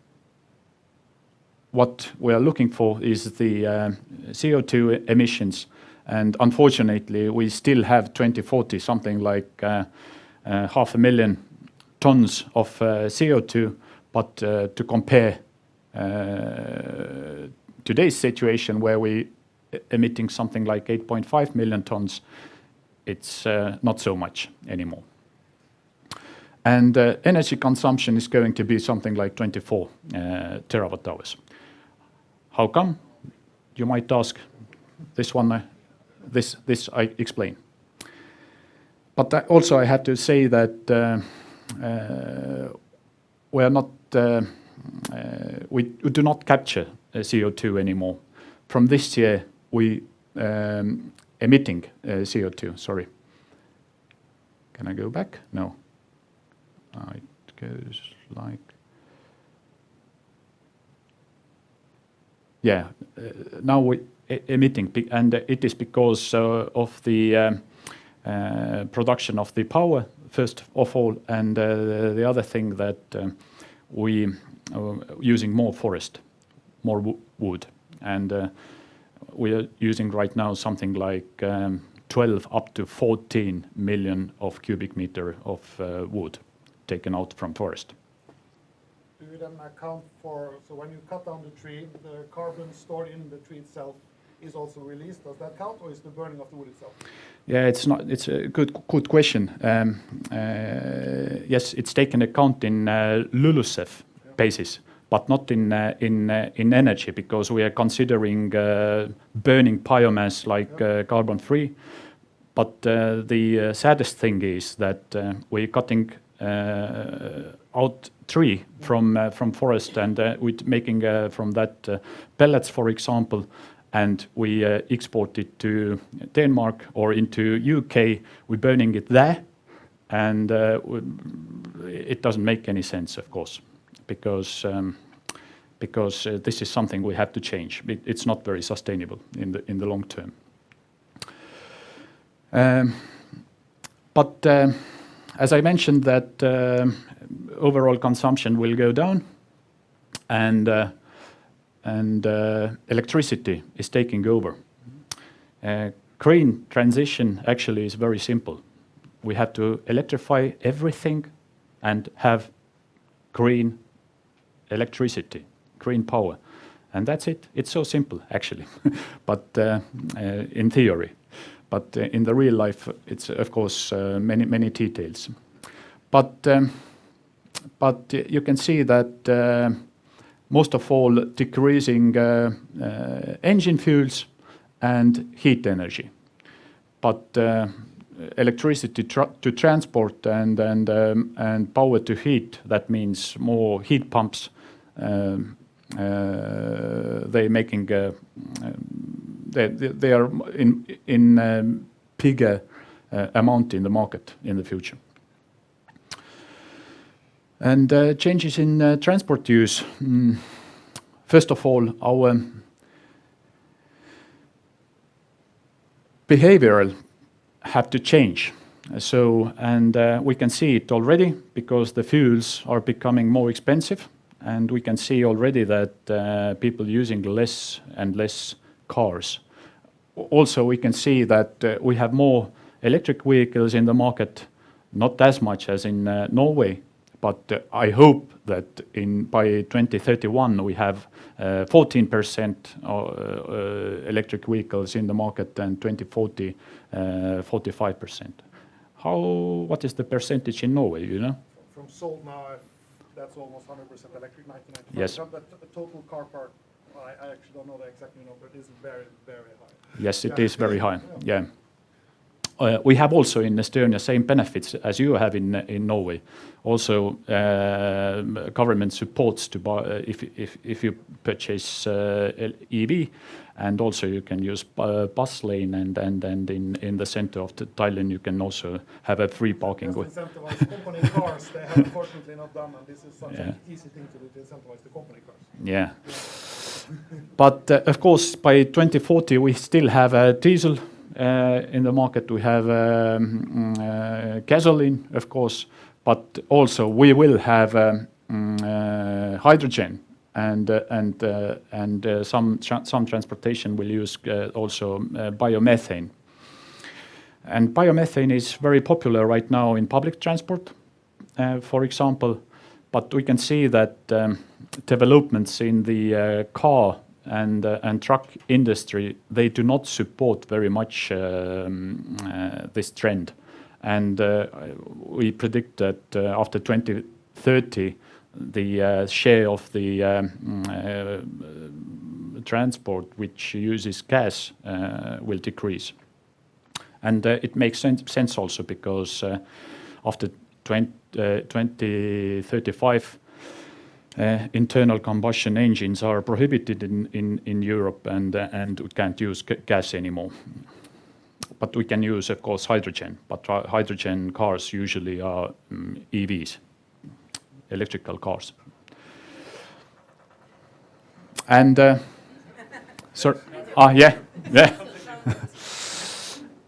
what we are looking for is the CO2 emissions, and unfortunately we still have 2040 something like 500,000 tons of CO2, but to compare today's situation where we emitting something like 8.5 million tons, it's not so much anymore. And energy consumption is going to be something like 24 terawatt hours. How come? You might ask. This one, this I explain. But also I had to say that we do not capture CO2 anymore. From this year, we emitting CO2. Sorry. Can I go back? No. It goes like. Yeah, now we emitting, and it is because of the production of the power, first of all, and the other thing that we are using more forest, more wood, and we are using right now something like 12 up to 14 million of cubic meter of wood taken out from forest. Do you then account for, so when you cut down the tree, the carbon stored in the tree itself is also released? Does that count, or is the burning of the wood itself? Yeah, it's not. It's a good question. Yes, it's taken account in LULUCF basis, but not in energy, because we are considering burning biomass like carbon free. But the saddest thing is that we're cutting out tree from forest, and with making from that pellets, for example, and we export it to Denmark or into UK. We're burning it there, and it doesn't make any sense, of course, because this is something we have to change. It's not very sustainable in the long term. But as I mentioned, that overall consumption will go down, and and electricity is taking over. Green transition actually is very simple. We have to electrify everything and have green electricity, green power. And that's it. It's so simple, actually, but in theory. But in the real life, it's, of course, many details. But you can see that most of all decreasing engine fuels and heat energy. But electricity to transport and power to heat, that means more heat pumps. They making they are in bigger amount in the market in the future. And changes in transport use. First of all, our behavioral have to change. So, and we can see it already because the fuels are becoming more expensive, and we can see already that people using less and less cars. Also, we can see that we have more electric vehicles in the market, not as much as in Norway, but I hope that by 2031 we have 14% electric vehicles in the market, and 2040 45%. What is the percentage in Norway, you know? From sold now, that's almost 100% electric, 1995. Yes. The total car park, I actually don't know the exact number, but it is very, very high. Yes, it is very high, yeah. We have also in Estonia same benefits as you have in Norway. Also, government supports to buy if you purchase EV, and also you can use bus lane, and in the center of the Tallinn you can also have a free parking. Just incentivize company cars. They have unfortunately not done, and this is such an easy thing to do to incentivize the company cars. Yeah. But of course, by 2040 we still have diesel. In the market we have gasoline, of course, but also we will have hydrogen, and some transportation will use also biomethane. And biomethane is very popular right now in public transport, for example, but we can see that developments in the car and truck industry, they do not support very much this trend. And we predict that after 2030, the share of the transport which uses gas will decrease. And it makes sense also because after 2035, internal combustion engines are prohibited in Europe, and we can't use gas anymore. But we can use, of course, hydrogen. But hydrogen cars usually are EVs, electrical cars. And yeah.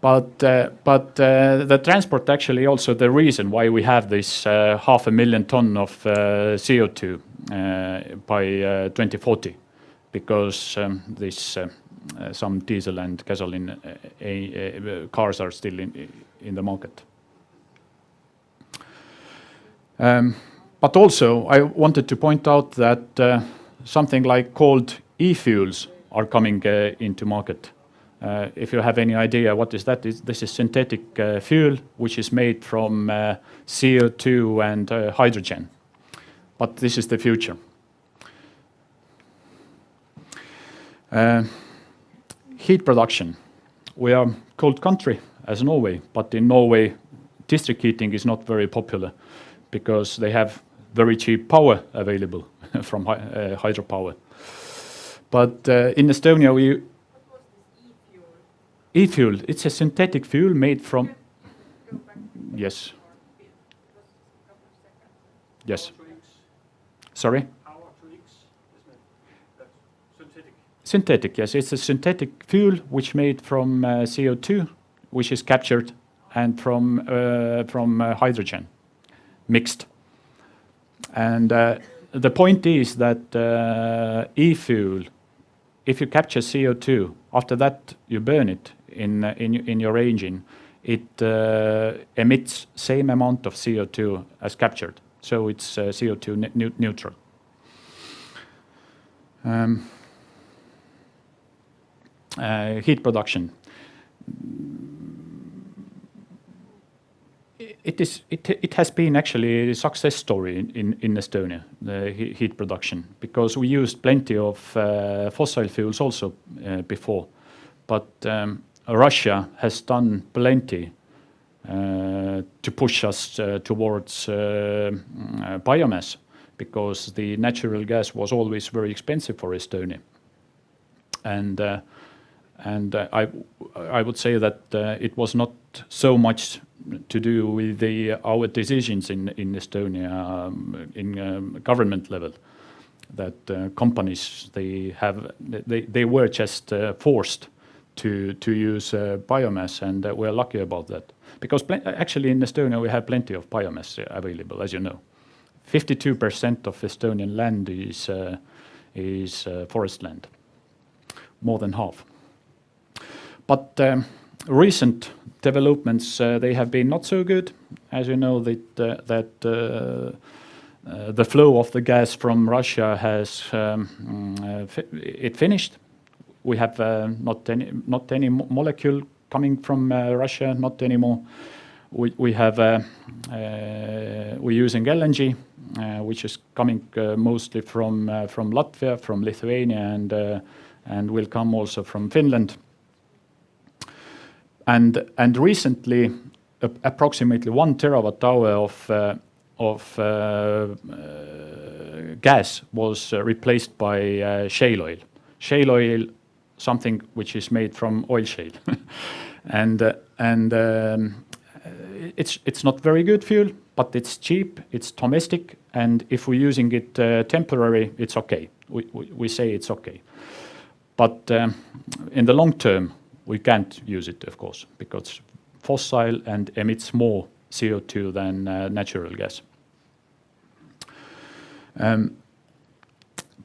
But the transport actually also the reason why we have this 500,000 tons of CO2 by 2040, because some diesel and gasoline cars are still in the market. But also I wanted to point out that something like called e-fuels are coming into market. If you have any idea what is that, this is synthetic fuel which is made from CO2 and hydrogen. But this is the future. Heat production. We are a cold country as Norway, but in Norway district heating is not very popular because they have very cheap power available from hydropower. But in Estonia we E-fuel, it's a synthetic fuel made from... Yes. Yes. Sorry? Synthetic, yes. It's a synthetic fuel which made from CO2, which is captured, and from hydrogen, mixed. And the point is that e-fuel, if you capture CO2, after that you burn it in your engine, it emits same amount of CO2 as captured. So it's CO2 neutral. Heat production. It has been actually a success story in Estonia, the heat production, because we used plenty of fossil fuels also before, but Russia has done plenty to push us towards biomass, because the natural gas was always very expensive for Estonia, and I would say that it was not so much to do with our decisions in Estonia in government level, that companies they were just forced to use biomass, and we're lucky about that, because actually in Estonia we have plenty of biomass available, as you know. 52% of Estonian land is forest land, more than half. But recent developments, they have been not so good. As you know, that the flow of the gas from Russia has finished. We have not any molecule coming from Russia, not anymore. We're using LNG, which is coming mostly from Latvia, from Lithuania, and will come also from Finland. And recently, approximately 1 terawatt hour of gas was replaced by shale oil. Shale oil, something which is made from oil shale, and it's not very good fuel, but it's cheap, it's domestic, and if we're using it temporary, it's okay. We say it's okay, but in the long term, we can't use it, of course, because fossil and emits more CO2 than natural gas.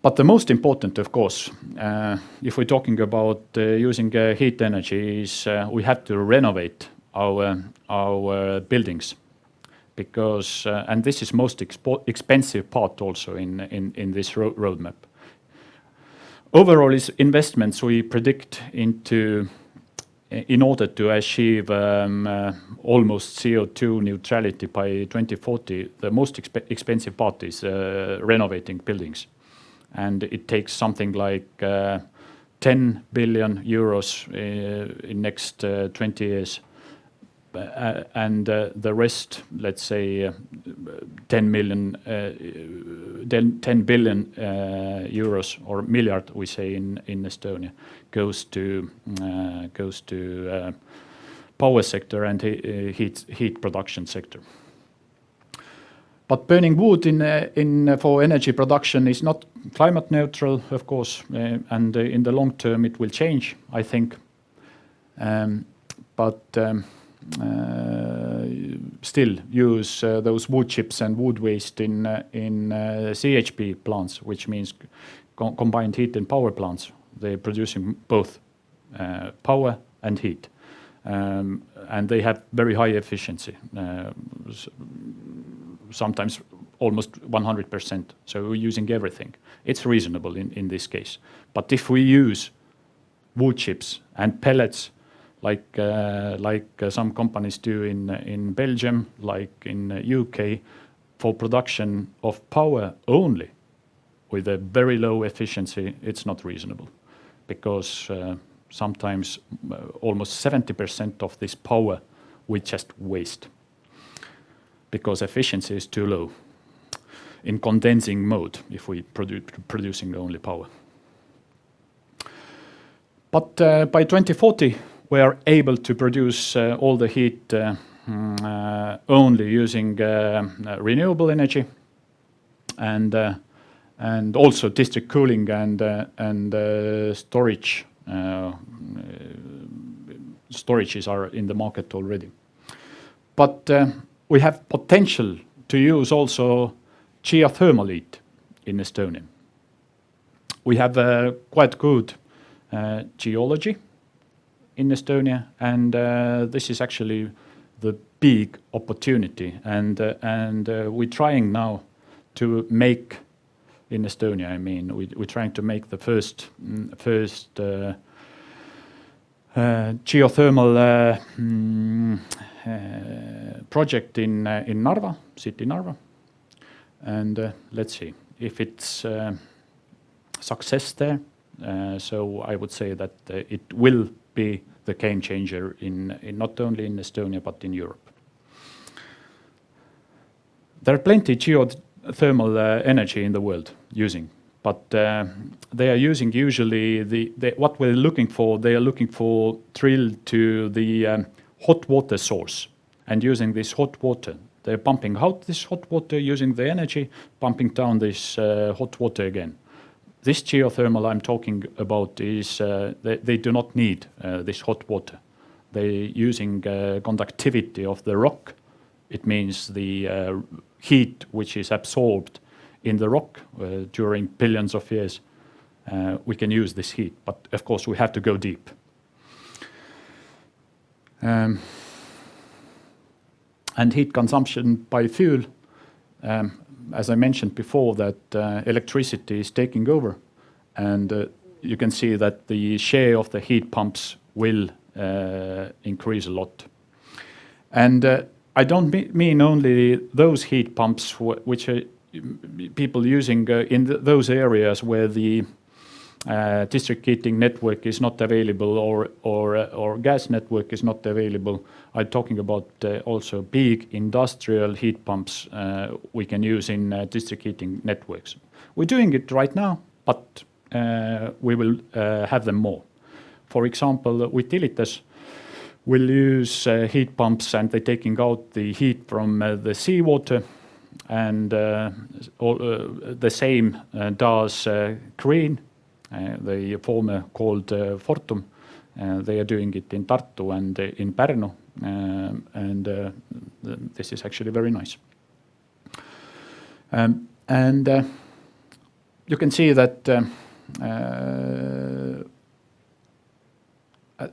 But the most important, of course, if we're talking about using heat energy, is we have to renovate our buildings, because and this is most expensive part also in this roadmap. Overall, is investments we predict in order to achieve almost CO2 neutrality by 2040, the most expensive part is renovating buildings. And it takes something like 10 billion euros in next 20 years. And the rest, let's say 10 billion euros or milliard, we say in Estonia, goes to power sector and heat production sector. But burning wood for energy production is not climate neutral, of course, and in the long term it will change, I think. Still use those wood chips and wood waste in CHP plants, which means combined heat and power plants. They're producing both power and heat, and they have very high efficiency, sometimes almost 100%. So we're using everything. It's reasonable in this case. But if we use wood chips and pellets, like some companies do in Belgium, like in UK, for production of power only, with a very low efficiency, it's not reasonable, because sometimes almost 70% of this power we just waste, because efficiency is too low in condensing mode if we producing only power. But by 2040, we are able to produce all the heat only using renewable energy, and also district cooling and storage. Storages are in the market already. But we have potential to use also geothermal heat. in Estonia. We have quite good geology in Estonia, and this is actually the big opportunity. And we're trying now to make in Estonia. I mean, we're trying to make the first geothermal project in Narva, city Narva, and let's see if it's success there. So I would say that it will be the game changer in not only in Estonia but in Europe. There are plenty geothermal energy in the world using, but they are using usually what we're looking for. They are looking for drilled to the hot water source, and using this hot water, they're pumping out this hot water using the energy, pumping down this hot water again. This geothermal I'm talking about is they do not need this hot water. They're using conductivity of the rock. It means the heat which is absorbed in the rock during billions of years. We can use this heat, but of course we have to go deep. And heat consumption by fuel, as I mentioned before, that electricity is taking over, and you can see that the share of the heat pumps will increase a lot. And I don't mean only those heat pumps which are people using in those areas where the district heating network is not available or gas network is not available. I'm talking about also big industrial heat pumps we can use in district heating networks. We're doing it right now, but we will have them more. For example, utilities will use heat pumps, and they're taking out the heat from the seawater, and the same does Green, the former called Fortum. They are doing it in Tartu and in Pärnu, and this is actually very nice. And you can see that,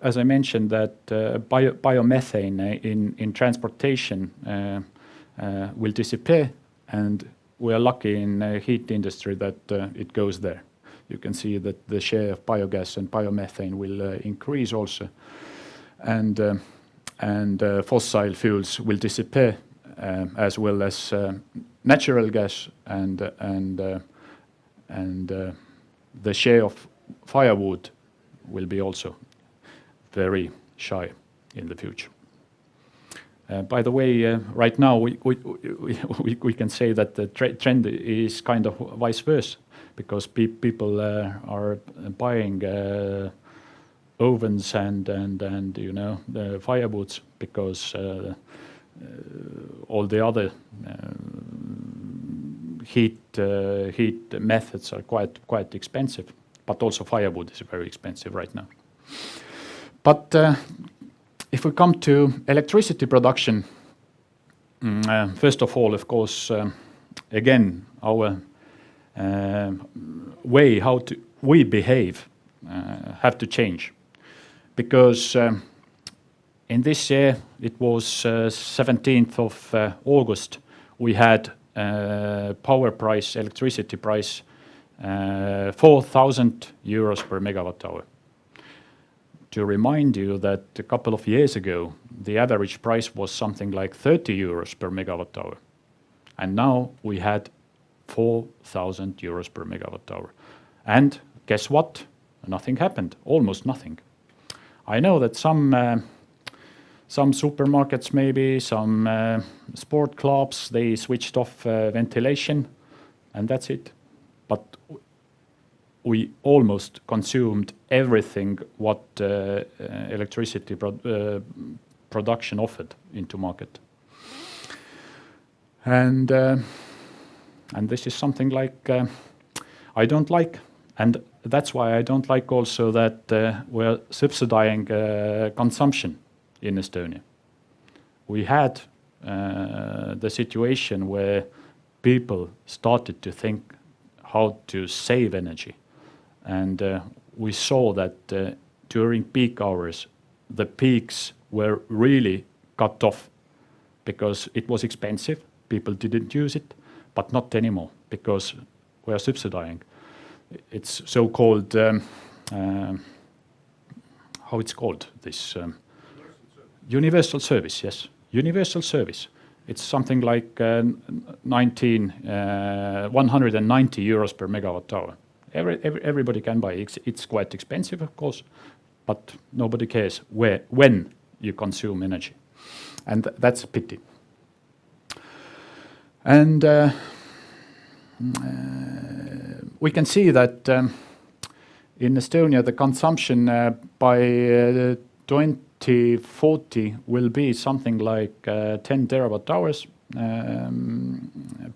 as I mentioned, that biomethane in transportation will disappear, and we are lucky in heat industry that it goes there. You can see that the share of biogas and biomethane will increase also, and fossil fuels will disappear, as well as natural gas, and the share of firewood will be also very shy in the future. By the way, right now we can say that the trend is kind of vice versa, because people are buying ovens and the firewoods, because all the other heat methods are quite expensive, but also firewood is very expensive right now. But if we come to electricity production, first of all, of course, again, our way how we behave have to change, because in this year, it was 17th of August, we had power price, electricity price, 4,000 euros per megawatt hour. To remind you that a couple of years ago, the average price was something like 30 euros per megawatt hour. And now we had 4,000 euros per megawatt hour. And guess what? Nothing happened, almost nothing. I know that some supermarkets, maybe some sport clubs, they switched off ventilation, and that's it. But we almost consumed everything what electricity production offered into market. And this is something like I don't like, and that's why I don't like also that we're subsidizing consumption in Estonia. We had the situation where people started to think how to save energy. And we saw that during peak hours, the peaks were really cut off because it was expensive. People didn't use it, but not anymore because we are subsidizing. It's so-called, how it's called, this universal service, yes, universal service. It's something like 190 euros per megawatt hour. Everybody can buy it. It's quite expensive, of course, but nobody cares when you consume energy. And that's a pity. And we can see that in Estonia, the consumption by 2040 will be something like 10 terawatt hours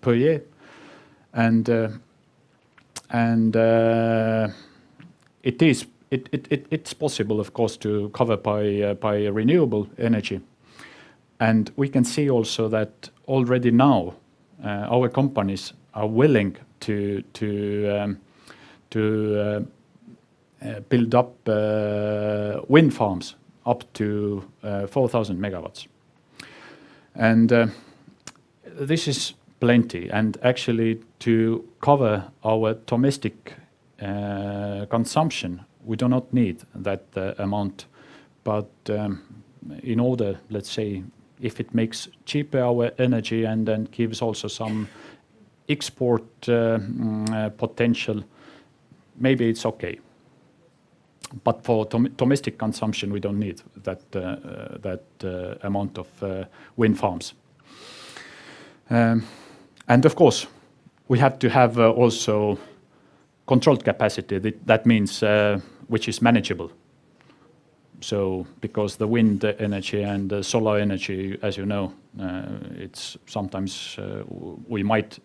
per year. And it's possible, of course, to cover by renewable energy. And we can see also that already now our companies are willing to build up wind farms up to 4,000 megawatts. And this is plenty. And actually, to cover our domestic consumption, we do not need that amount. But in order, let's say, if it makes cheaper our energy and then gives also some export potential, maybe it's okay. But for domestic consumption, we don't need that amount of wind farms. And of course, we have to have also controlled capacity. That means which is manageable. So because the wind energy and the solar energy, as you know, it's sometimes we might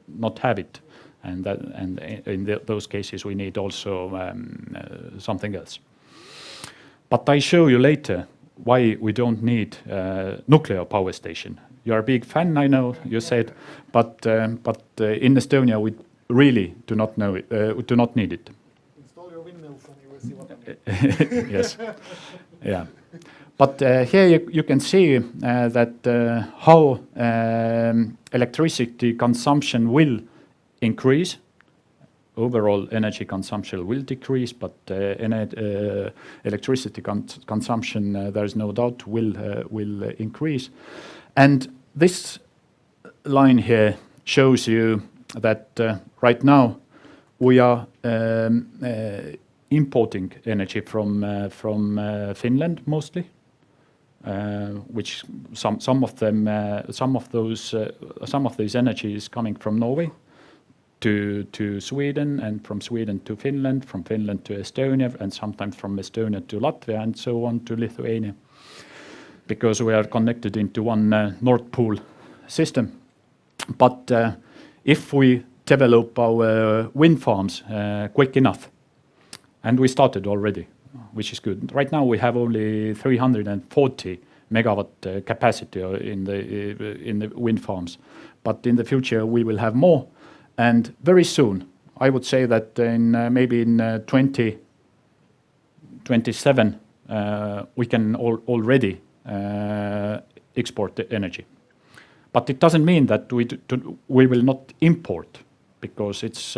not have it. And in those cases, we need also something else. But I show you later why we don't need nuclear power station. You are a big fan, I know, you said, but in Estonia, we really do not know it. Do not need it. Install your windmills and you will see what I mean. Yes, yeah. But here you can see that how electricity consumption will increase. Overall energy consumption will decrease, but electricity consumption, there is no doubt, will increase. And this line here shows you that right now we are importing energy from Finland mostly, which some of these energy is coming from Norway to Sweden, and from Sweden to Finland, from Finland to Estonia, and sometimes from Estonia to Latvia, and so on to Lithuania, because we are connected into one Nord Pool system. But if we develop our wind farms quick enough, and we started already, which is good. Right now we have only 340 megawatt capacity in the wind farms, but in the future we will have more. And very soon, I would say that maybe in 2027, we can already export the energy. But it doesn't mean that we will not import, because it's.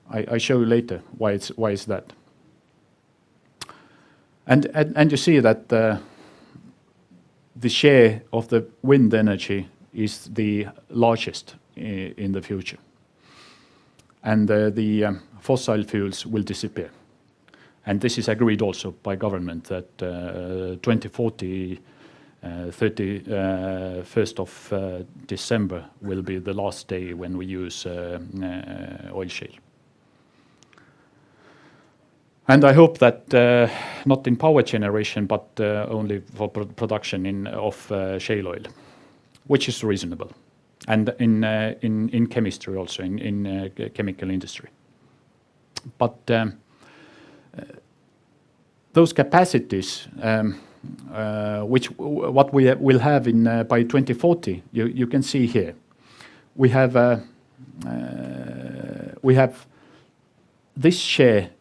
I show you later why is that. And you see that the share of the wind energy is the largest in the future. And the fossil fuels will disappear. And this is agreed also by government that 2040, 31st of December will be the last day when we use oil shale. And I hope that not in power generation, but only for production of shale oil, which is reasonable. And in chemistry also, in chemical industry. But those capacities, what we will have by 2040, you can see here. We have we have this share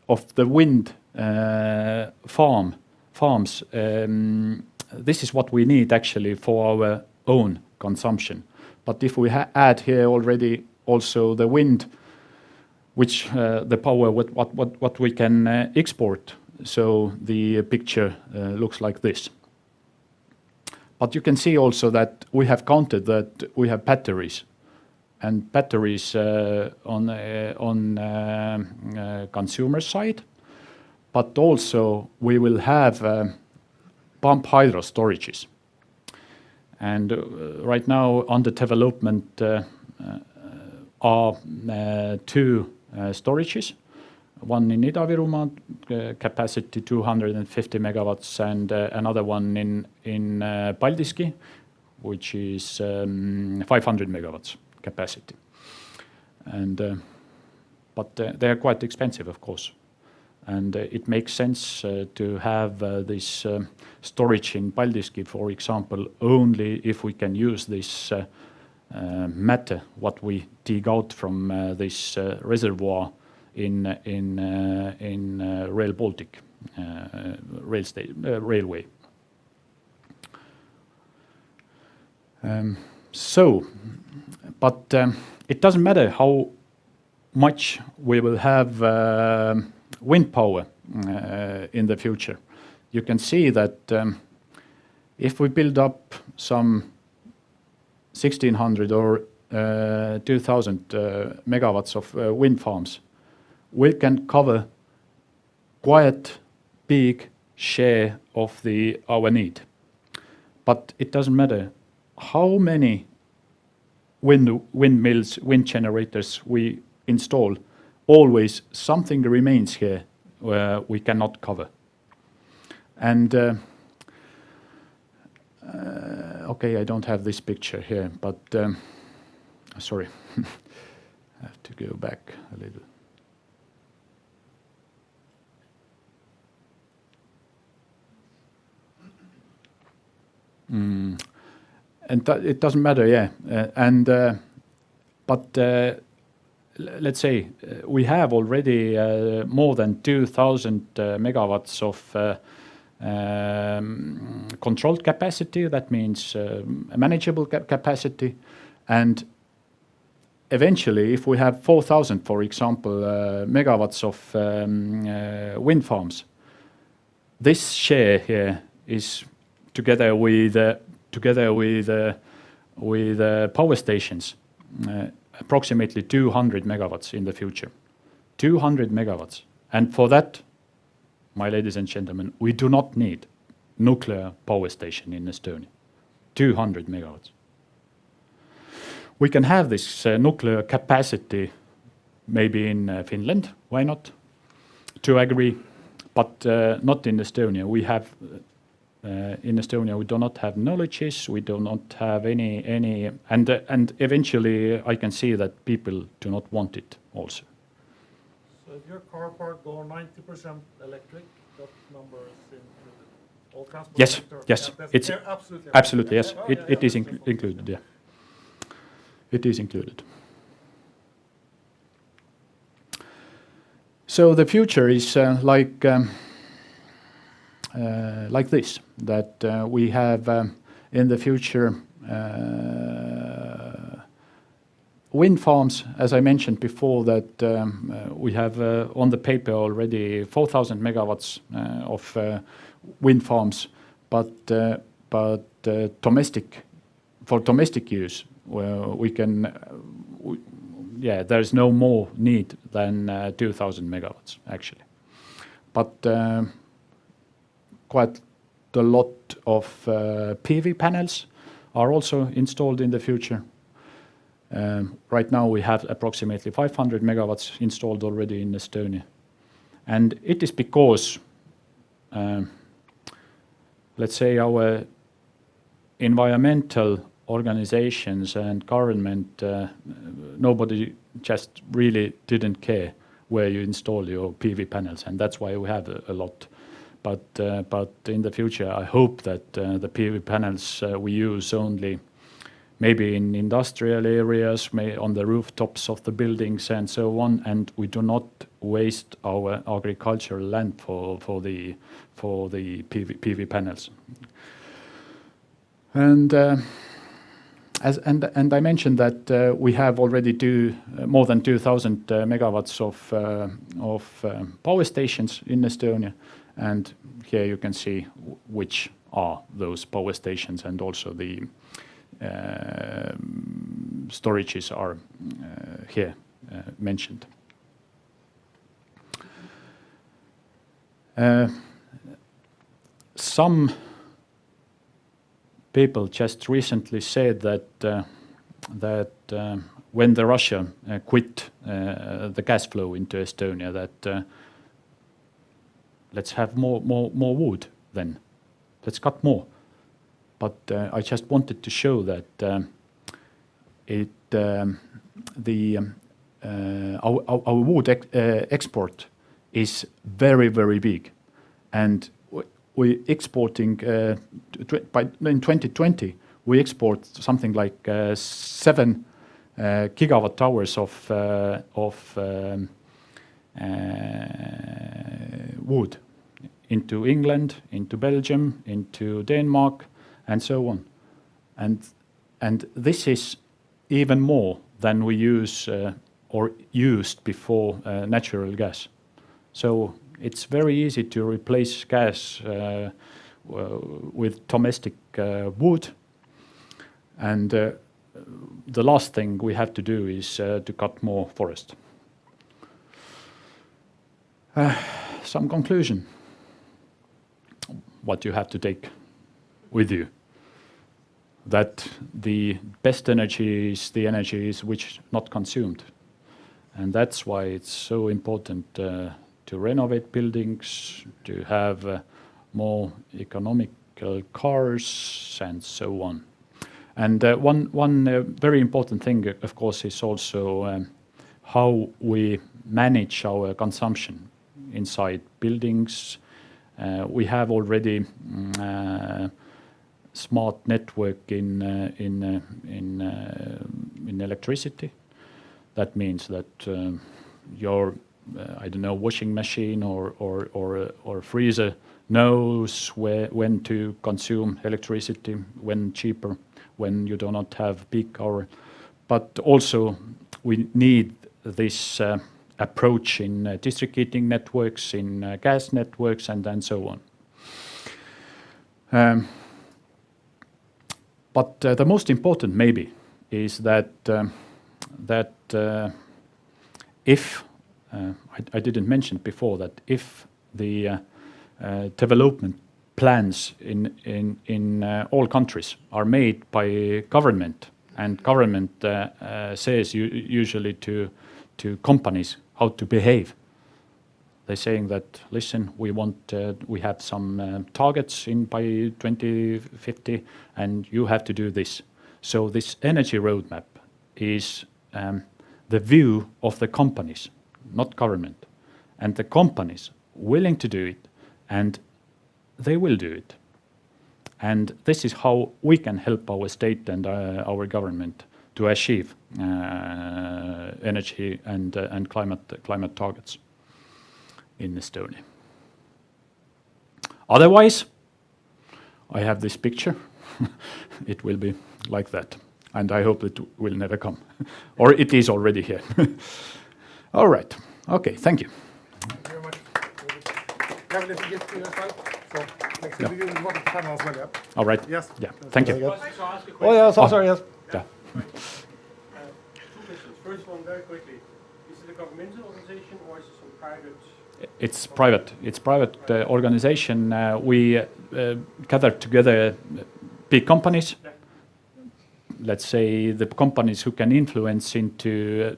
of the wind farms. This is what we need actually for our own consumption. But if we add here already also the wind, which the power what we can export, so the picture looks like this. But you can see also that we have counted that we have batteries, and batteries on consumer side, but also we will have pump hydro storages. And right now under development are two storages, one in Ida-Virumaa, capacity 250 megawatts, and another one in Paldiski, which is 500 megawatts capacity. And but they are quite expensive, of course. And it makes sense to have this storage in Paldiski, for example, only if we can use this matter what we dig out from this reservoir in Rail Baltic railway. But it doesn't matter how much we will have wind power in the future. You can see that if we build up some 1,600 or 2,000 megawatts of wind farms, we can cover quite big share of our need. But it doesn't matter how many windmills, wind generators we install, always something remains here where we cannot cover. And okay, I don't have this picture here, but sorry, I have to go back a little. And it doesn't matter, yeah. But let's say we have already more than 2,000 megawatts of controlled capacity. That means manageable capacity. And eventually, if we have 4,000, for example, megawatts of wind farms, this share here is together with power stations, approximately 200 megawatts in the future. 200 megawatts. And for that, my ladies and gentlemen, we do not need nuclear power station in Estonia. 200 megawatts. We can have this nuclear capacity maybe in Finland, why not? To agree, but not in Estonia. We have in Estonia, we do not have knowledges, we do not have any, and eventually I can see that people do not want it also. So if your car park go 90% electric, that number is included? All transport Yes, sector? yes, Yeah, it's absolutely. absolutely yes. Oh, It is included. Yeah, it is included. So the future is like this, that we have in the future wind farms, as I mentioned before, that we have on the paper already 4,000 megawatts of wind farms, but for domestic use, we can, there's no more need than 2,000 megawatts actually, but quite a lot of PV panels are also installed in the future. Right now we have approximately 500 megawatts installed already in Estonia. And it is because, let's say, our environmental organizations and government, nobody just really didn't care where you install your PV panels, and that's why we have a lot. But in the future, I hope that the PV panels we use only maybe in industrial areas, on the rooftops of the buildings and so on, and we do not waste our agricultural land for the PV panels. And and I mentioned that we have already more than 2,000 megawatts of power stations in Estonia, and here you can see which are those power stations, and also the storages are here mentioned. Some people just recently said that when the Russia quit the gas flow into Estonia, that let's have more wood then. Let's cut more. But I just wanted to show that our wood export is very, very big, and we exporting in 2020 we export something like 7 gigawatt hours of wood into England, into Belgium, into Denmark, and so on. And this is even more than we use or used before natural gas. So it's very easy to replace gas with domestic wood. And the last thing we have to do is to cut more forest. Some conclusion. What you have to take with you. That the best energy is the energy which not consumed. And that's why it's so important to renovate buildings, to have more economical cars, and so on. And one very important thing, of course, is also how we manage our consumption inside buildings. We have already smart network in electricity. That means that your washing machine or freezer knows when to consume electricity, when cheaper, when you do not have peak hour. But also we need this approach in district heating networks, in gas networks, and so on. But the most important maybe is that if I didn't mention before that if the development plans in all countries are made by government, and government says usually to companies how to behave. They're saying that, listen, we have some targets by 2050, and you have to do this. So this energy roadmap is the view of the companies, not government, and the companies willing to do it, and they will do it. And this is how we can help our state and our government to achieve energy and climate targets in Estonia. Otherwise, I have this picture. It will be like that, and I hope it will never come, or it is already here. All right. Okay. Thank you. Thank you very much. Jag vill inte ge själv, så vi vill vara på pannan as well, yeah? All right. Yes. Yeah. Thank you. Oh, yeah, sorry, yes. Yeah. Two questions. First one, very quickly. Is it a governmental organization or is it some private? It's private. It's private organization. We gather together big companies. Let's say the companies who can influence into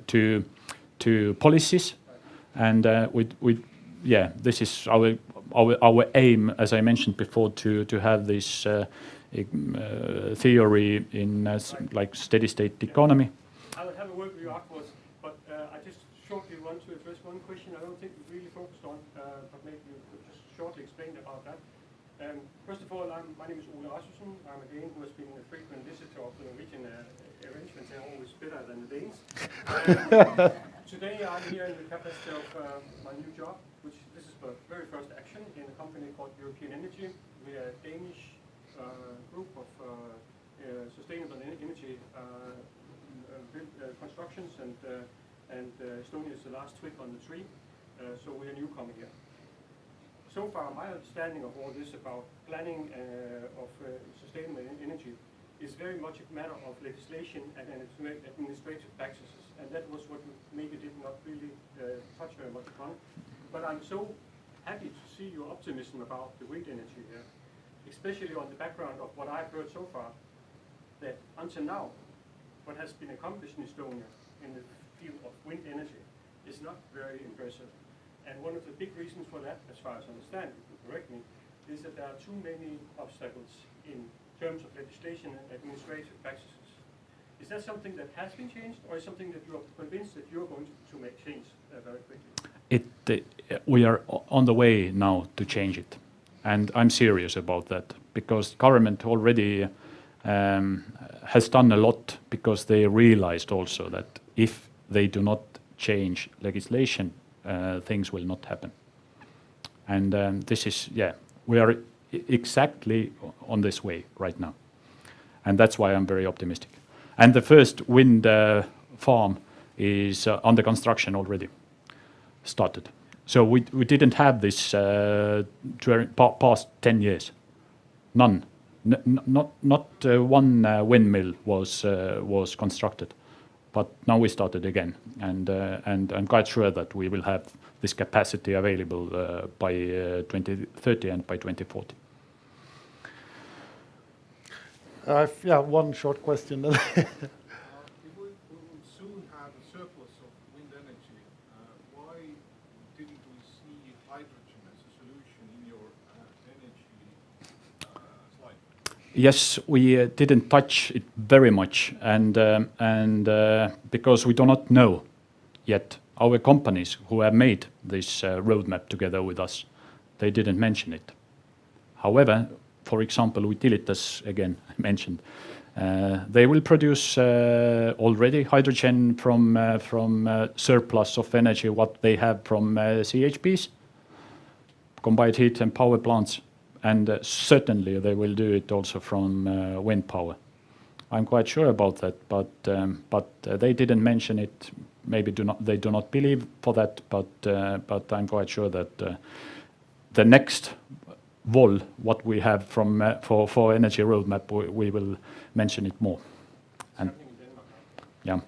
to policies, and this is our aim, as I mentioned before, to have this theory in like steady state economy. I will have a word with you afterwards, but I just shortly want to address one question I don't think we really focused on, but maybe you could just shortly explain about that. First of all, my name is Ole Rasmussen. I'm a Dane who has been a frequent visitor of the Norwegian arrangements. They're always better than the Danes. Today I'm here in the capacity of my new job, which this is the very first action in a company called European Energy. We are a Danish group of sustainable energy constructions, and Estonia is the last twig on the tree. So we're a newcomer here. So far, my understanding of all this about planning of sustainable energy is very much a matter of legislation and administrative practices, and that was what we maybe did not really touch very much upon. But I'm so happy to see your optimism about the wind energy here, especially on the background of what I've heard so far, that until now, what has been accomplished in Estonia in the field of wind energy is not very impressive. And one of the big reasons for that, as far as I understand, if you correct me, is that there are too many obstacles in terms of legislation and administrative practices. Is that something that has been changed, or is something that you are convinced that you're going to make change very quickly? We are on the way now to change it, and I'm serious about that, because government already has done a lot, because they realized also that if they do not change legislation, things will not happen. And this is, we are exactly on this way right now. And that's why I'm very optimistic. And the first wind farm is under construction already, started. So we didn't have this during past 10 years. None. Not one windmill was constructed. But now we started again, and I'm quite sure that we will have this capacity available by 2030 and by 2040. One short question. If we will soon have a surplus of wind energy, why didn't we see hydrogen as a solution in your energy slide? Yes, we didn't touch it very much, and because we do not know yet. Our companies who have made this roadmap together with us, they didn't mention it. However, for example, Utilitas, again mentioned, they will produce already hydrogen from surplus of energy what they have from CHPs, combined heat and power plants. And certainly they will do it also from wind power. I'm quite sure about that, but they didn't mention it. Maybe they do not believe for that, but I'm quite sure that the next wall, what we have from for energy roadmap, we will mention it more. And yeah. Estonia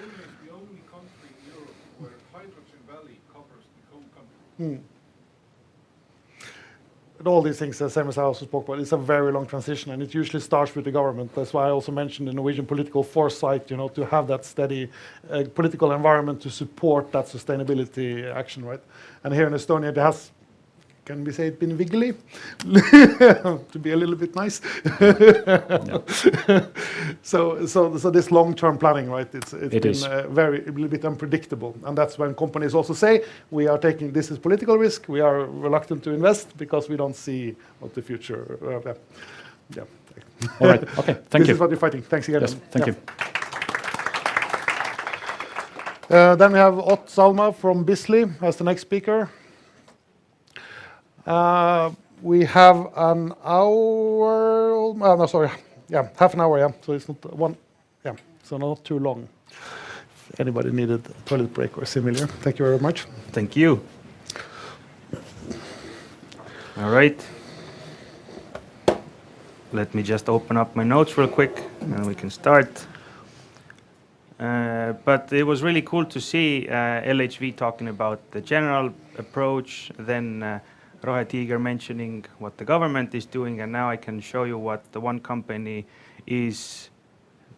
is the only country in Europe where Hydrogen Valley covers the whole country. And all these things, the same as I also spoke about, it's a very long transition, and it usually starts with the government. That's why I also mentioned the Norwegian political foresight, to have that steady political environment to support that sustainability action, right? And here in Estonia, it has, can we say it been wiggly? To be a little bit nice. So this long-term planning, right? It's been a little bit unpredictable, and that's when companies also say we are taking this is political risk. We are reluctant to invest because we don't see what the future. All right. Okay. Thank you. This is what you're fighting. Thanks again. Yes. Thank you. Then we have Ott Salma from Bisley as the next speaker. We have an hour, half an hour, so it's not one, so not too long. If anybody needed a toilet break or similar. Thank you very much. Thank you. All right. Let me just open up my notes real quick and we can start. But it was really cool to see LHV talking about the general approach, then Greentiger mentioning what the government is doing, and now I can show you what the one company is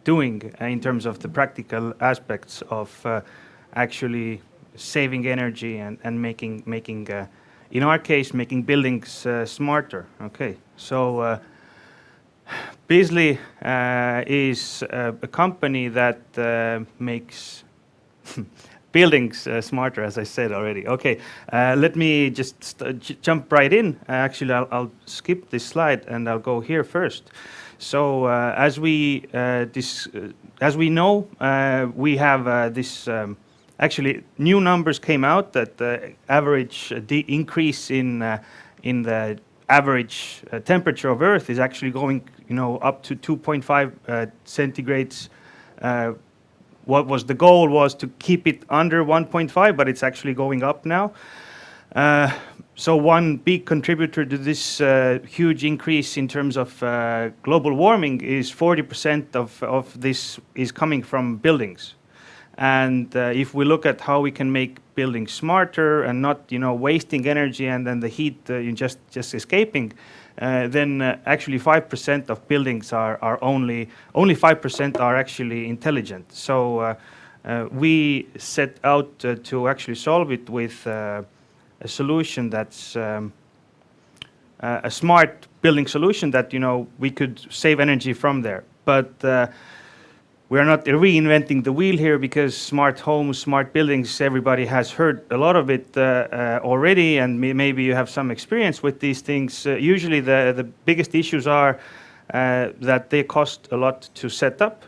doing in terms of the practical aspects of actually saving energy and making in our case, making buildings smarter. Okay, so Bisley is a company that makes buildings smarter, as I said already. Okay, let me just jump right in. Actually, I'll skip this slide and I'll go here first. So as we know, we have this. Actually, new numbers came out that the average increase in the average temperature of Earth is actually going, up to 2.5 centigrades. What was the goal was to keep it under 1.5, but it's actually going up now. So one big contributor to this huge increase in terms of global warming is 40% of this is coming from buildings. And if we look at how we can make buildings smarter and not, wasting energy and then the heat just escaping, then actually 5% of buildings are only 5% are actually intelligent. So we set out to actually solve it with a solution that's a smart building solution that we could save energy from there. But we are not reinventing the wheel here, because smart homes, smart buildings, everybody has heard a lot of it already, and maybe you have some experience with these things. Usually the biggest issues are that they cost a lot to set up.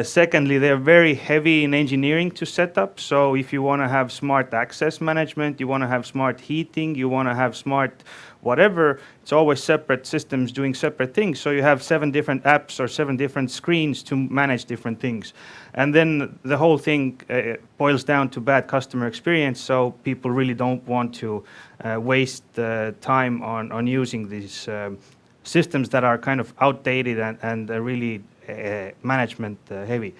Secondly, they're very heavy in engineering to set up. So if you want to have smart access management, you want to have smart heating, you want to have smart whatever, it's always separate systems doing separate things. So you have 7 different apps or 7 different screens to manage different things. And then the whole thing boils down to bad customer experience. So people really don't want to waste time on using these systems that are kind of outdated and really management heavy.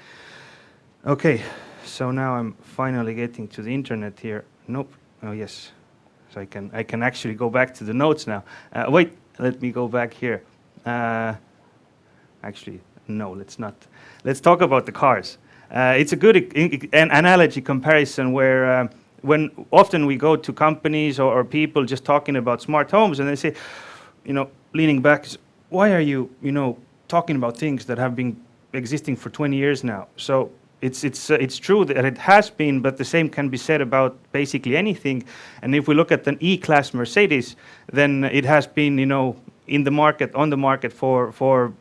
Okay, so now I'm finally getting to the internet here. Nope. Oh yes. So I can actually go back to the notes now. Wait, let me go back here. Actually, no, let's not. Let's talk about the cars. It's a good analogy comparison where when often we go to companies or people just talking about smart homes, and they say, leaning back, why are you, talking about things that have been existing for 20 years now? So it's true that it has been, but the same can be said about basically anything. And if we look at an E-Class Mercedes, then it has been, on the market for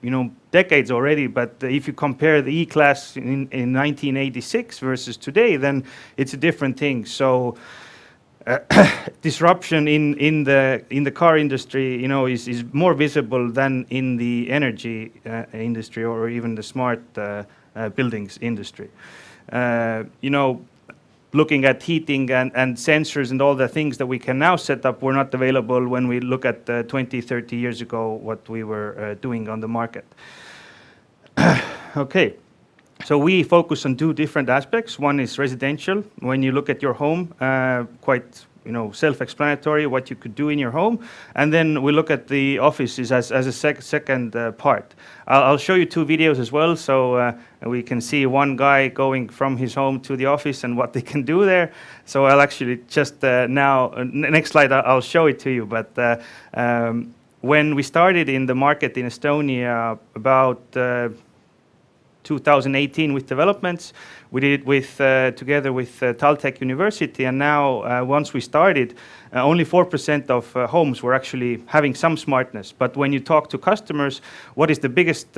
decades already. But if you compare the E-Class in 1986 versus today, then it's a different thing. So disruption in the car industry, is more visible than in the energy industry or even the smart buildings industry. Looking at heating and sensors and all the things that we can now set up were not available when we look at 20, 30 years ago what we were doing on the market. Okay. So we focus on 2 different aspects. One is residential. When you look at your home, quite self-explanatory what you could do in your home. And then we look at the offices as a second part. I'll show you 2 videos as well, so we can see one guy going from his home to the office and what they can do there. So I'll actually just now, next slide, I'll show it to you. But when we started in the market in Estonia about 2018 with developments. We did it together with TalTech University, and now once we started, only 4% of homes were actually having some smartness. But when you talk to customers, what is the biggest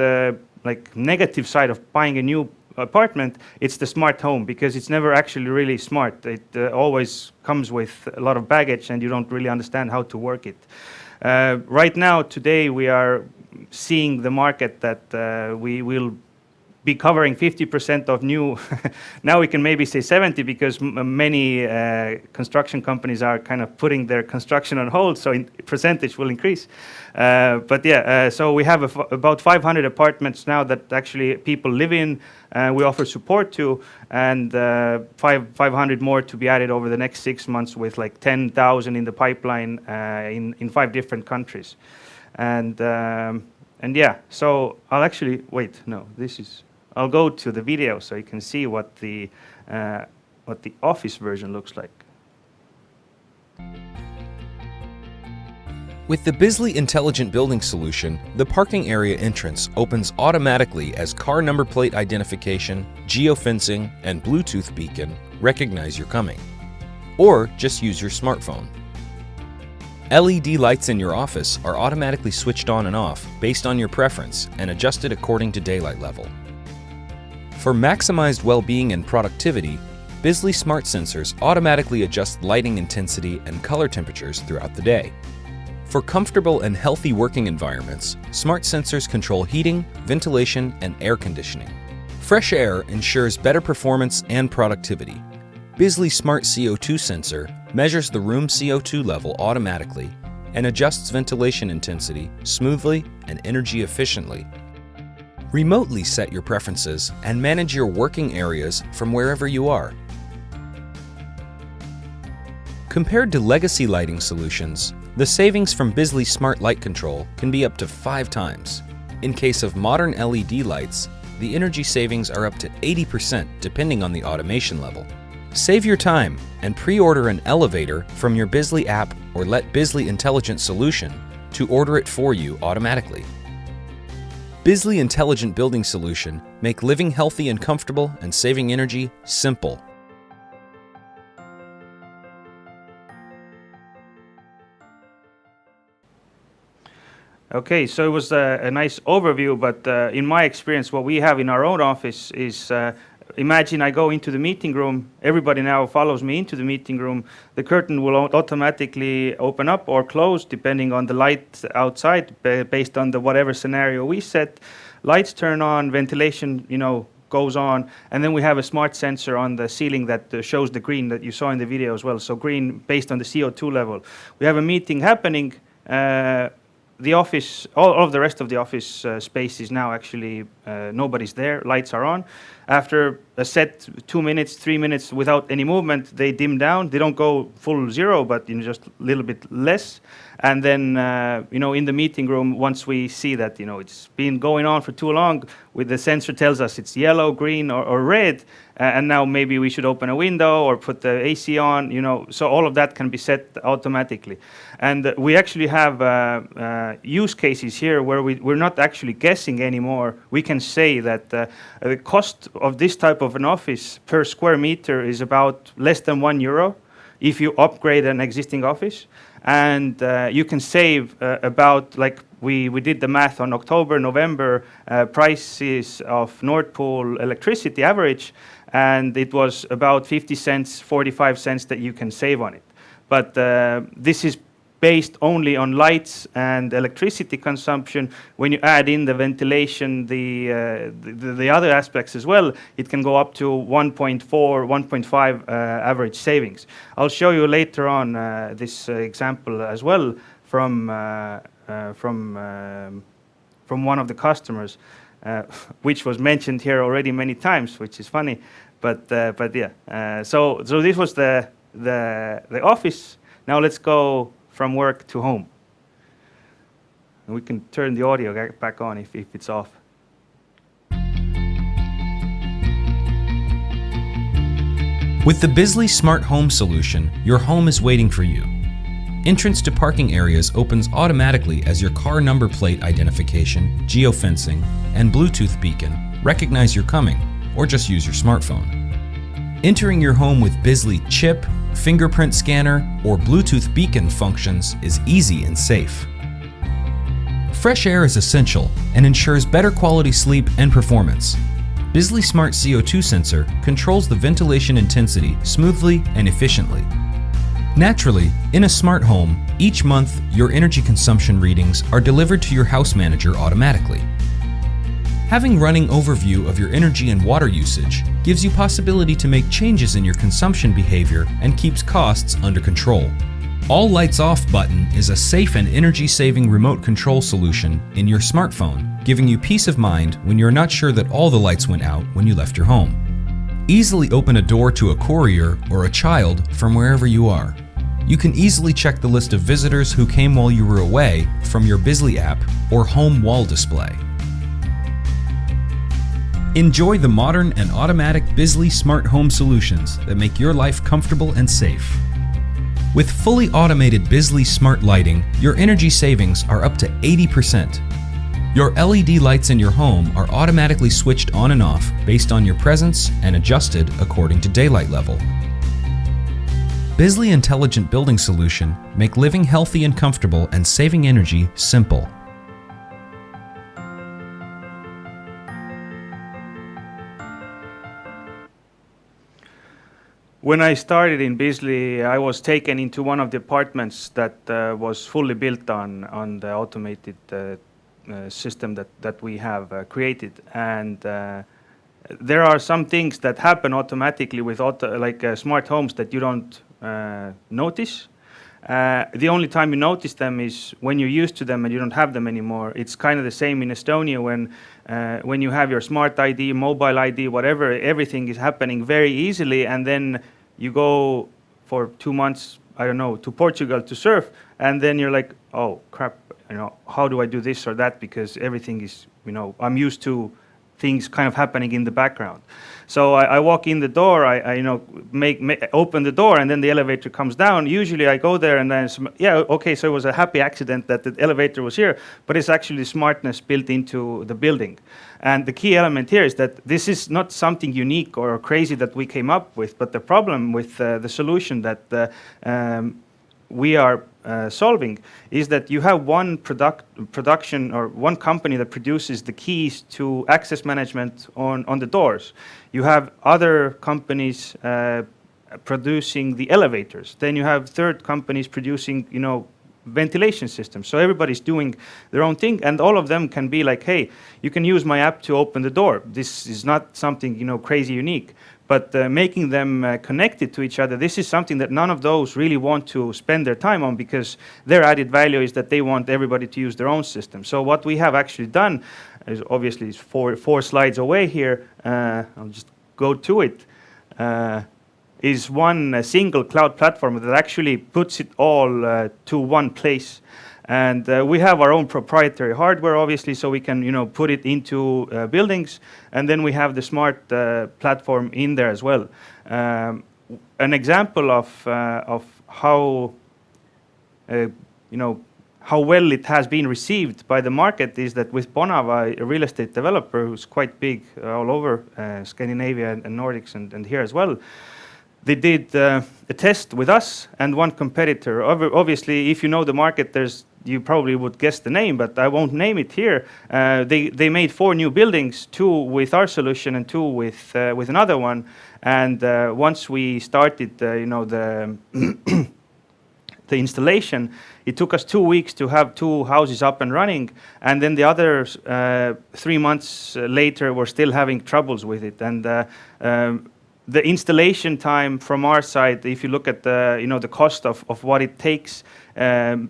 negative side of buying a new apartment? It's the smart home, because it's never actually really smart. It always comes with a lot of baggage, and you don't really understand how to work it. Right now, today, we are seeing the market that we will be covering 50% of new. Now we can maybe say 70, because many construction companies are kind of putting their construction on hold, so percentage will increase. But yeah, so we have about 500 apartments now that actually people live in. We offer support to, and 500 more to be added over the next 6 months, with like 10,000 in the pipeline in 5 different countries. And yeah, so I'll actually wait. No, I'll go to the video so you can see what the office version looks like. With the Bisley Intelligent Building Solution, the parking area entrance opens automatically as car number plate identification, geofencing, and Bluetooth beacon recognize you're coming. Or just use your smartphone. LED lights in your office are automatically switched on and off based on your preference and adjusted according to daylight level. For maximized well-being and productivity, Bisley Smart Sensors automatically adjust lighting intensity and color temperatures throughout the day. For comfortable and healthy working environments, smart sensors control heating, ventilation, and air conditioning. Fresh air ensures better performance and productivity. Bisley Smart CO2 Sensor measures the room CO2 level automatically and adjusts ventilation intensity smoothly and energy efficiently. Remotely set your preferences and manage your working areas from wherever you are. Compared to legacy lighting solutions, the savings from Bisley Smart Light Control can be up to 5 times. In case of modern LED lights, the energy savings are up to 80% depending on the automation level. Save your time and pre-order an elevator from your Bisley app or let Bisley Intelligent Solution to order it for you automatically. Bisley Intelligent Building Solution make living healthy and comfortable and saving energy simple. Okay, so it was a nice overview, but in my experience, what we have in our own office is, imagine I go into the meeting room, everybody now follows me into the meeting room, the curtain will automatically open up or close depending on the light outside, based on the whatever scenario we set. Lights turn on, ventilation, goes on, and then we have a smart sensor on the ceiling that shows the green that you saw in the video as well, so green based on the CO2 level. We have a meeting happening, the office, all of the rest of the office space is now actually, nobody's there, lights are on. After a set 2 minutes, 3 minutes without any movement, they dim down. They don't go full zero, but just a little bit less. And then, in the meeting room, once we see that, it's been going on for too long, with the sensor tells us it's yellow, green, or red, and now maybe we should open a window or put the AC on, so all of that can be set automatically. And we actually have use cases here where we're not actually guessing anymore. We can say that the cost of this type of an office per square meter is about less than €1 if you upgrade an existing office. And you can save about, like we did the math on October, November prices of Nord Pool electricity average, and it was about 50 cents, 45 cents that you can save on it. But this is based only on lights and electricity consumption. When you add in the ventilation, the other aspects as well, it can go up to 1.4, 1.5 average savings. I'll show you later on this example as well from one of the customers, which was mentioned here already many times, which is funny. But yeah, so this was the office. Now let's go from work to home. And we can turn the audio back on if it's off. With the Bisley Smart Home Solution, your home is waiting for you. Entrance to parking areas opens automatically as your car number plate identification, geofencing, and Bluetooth beacon recognize you're coming, or just use your smartphone. Entering your home with Bisley chip, fingerprint scanner, or Bluetooth beacon functions is easy and safe. Fresh air is essential and ensures better quality sleep and performance. Bisley Smart CO2 Sensor controls the ventilation intensity smoothly and efficiently. Naturally, in a smart home, each month your energy consumption readings are delivered to your house manager automatically. Having running overview of your energy and water usage gives you possibility to make changes in your consumption behavior and keeps costs under control. All Lights Off button is a safe and energy-saving remote control solution in your smartphone, giving you peace of mind when you're not sure that all the lights went out when you left your home. Easily open a door to a courier or a child from wherever you are. You can easily check the list of visitors who came while you were away from your Bisley app or home wall display. Enjoy the modern and automatic Bisley Smart Home solutions that make your life comfortable and safe. With fully automated Bisley smart lighting, your energy savings are up to 80%. Your LED lights in your home are automatically switched on and off based on your presence and adjusted according to daylight level. Bisley Intelligent Building Solution make living healthy and comfortable and saving energy simple. When I started in Bisley, I was taken into one of the apartments that was fully built on the automated system that we have created. And there are some things that happen automatically with smart homes that you don't notice. The only time you notice them is when you're used to them and you don't have them anymore. It's kind of the same in Estonia when you have your smart ID, mobile ID, whatever, everything is happening very easily, and then you go for 2 months, I don't know, to Portugal to surf, and then you're like, oh crap, how do I do this or that, because everything is, I'm used to things kind of happening in the background. So I walk in the door, I open the door, and then the elevator comes down. Usually I go there and then, okay, so it was a happy accident that the elevator was here, but it's actually smartness built into the building. And the key element here is that this is not something unique or crazy that we came up with, but the problem with the solution that we are solving is that you have one production or one company that produces the keys to access management on the doors. You have other companies producing the elevators. Then you have third companies producing, ventilation systems. So everybody's doing their own thing, and all of them can be like, hey, you can use my app to open the door. This is not something, crazy unique. But making them connected to each other, this is something that none of those really want to spend their time on, because their added value is that they want everybody to use their own system. So what we have actually done is obviously four slides away here. I'll just go to it. Is one single cloud platform that actually puts it all to one place. And we have our own proprietary hardware, obviously, so we can, put it into buildings. And then we have the smart platform in there as well. An example of how, how well it has been received by the market is that with Bonava, a real estate developer who's quite big all over Scandinavia and Nordics and here as well, they did a test with us and one competitor. Obviously, if you know the market, you probably would guess the name, but I won't name it here. They made 4 new buildings, 2 with our solution and 2 with another one. And once we started, the the installation, it took us 2 weeks to have 2 houses up and running. And then the other 3 months later, we're still having troubles with it. And the installation time from our side, if you look at the cost of what it takes,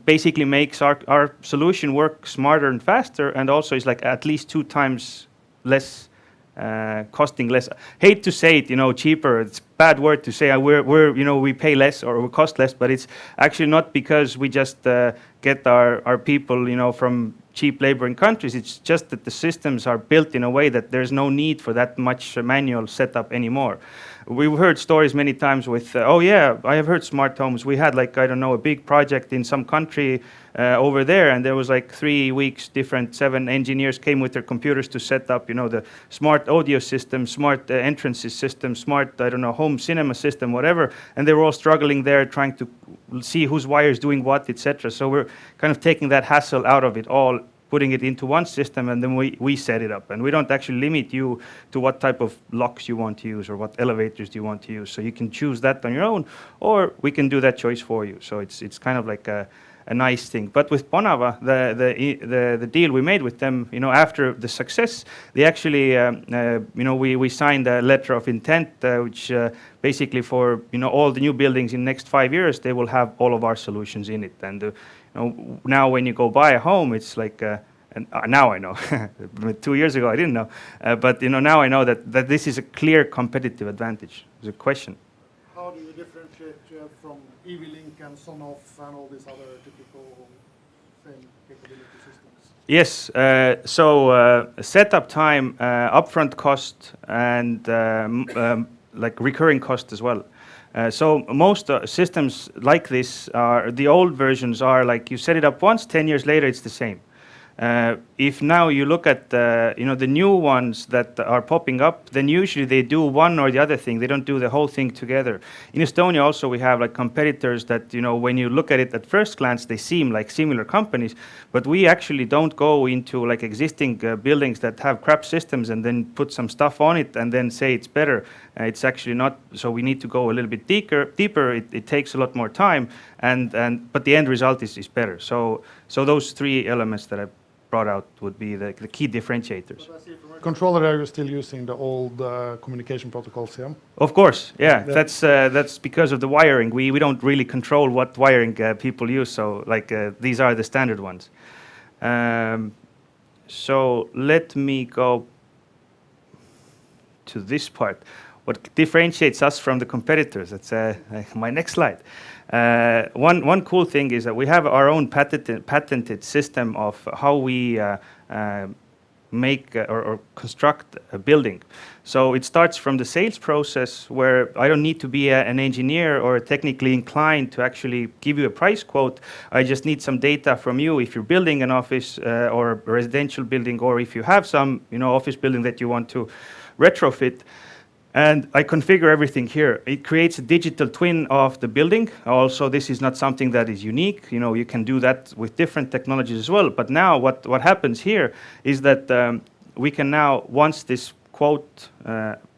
basically makes our solution work smarter and faster, and also is like at least 2 times less, costing less. Hate to say it, cheaper. It's a bad word to say. We pay less or we cost less, but it's actually not because we just get our people, from cheap labor in countries. It's just that the systems are built in a way that there's no need for that much manual setup anymore. We've heard stories many times with, I have heard smart homes. We had a big project in some country over there, and there was 3 weeks, different 7 engineers came with their computers to set up, the smart audio system, smart entrances system, smart, home cinema system, whatever, and they were all struggling there trying to see whose wire is doing what, etc. So we're kind of taking that hassle out of it all, putting it into one system, and then we set it up. And we don't actually limit you to what type of locks you want to use or what elevators you want to use. So you can choose that on your own, or we can do that choice for you. So it's kind of like a nice thing. But with Bonava, the deal we made with them, after the success, they actually, we signed a letter of intent, which basically for all the new buildings in the next 5 years, they will have all of our solutions in it. And now when you go buy a home, it's like, and now I know. 2 years ago I didn't know, but now I know that this is a clear competitive advantage. There's a question. How do you differentiate from EV-Link and Sonoff and all these other typical same capability systems? Yes, so setup time, upfront cost, and recurring cost as well. So most systems like this, the old versions are like you set it up once, 10 years later it's the same. If now you look at the new ones that are popping up, then usually they do one or the other thing. They don't do the whole thing together. In Estonia also we have like competitors that when you look at it at first glance they seem like similar companies, but we actually don't go into like existing buildings that have crap systems and then put some stuff on it and then say it's better. It's actually not. So we need to go a little bit deeper. It takes a lot more time, but the end result is better. So those three elements that I brought out would be the key differentiators. Controller area, you're still using the old communication protocols, yeah? Of course, yeah. That's because of the wiring. We don't really control what wiring people use. So like these are the standard ones. So let me go to this part. What differentiates us from the competitors? That's my next slide. One cool thing is that we have our own patented system of how we make or construct a building. So it starts from the sales process where I don't need to be an engineer or technically inclined to actually give you a price quote. I just need some data from you if you're building an office or a residential building, or if you have some office building that you want to retrofit. And I configure everything here. It creates a digital twin of the building. Also, this is not something that is unique. You can do that with different technologies as well. But now what happens here is that we can now, once this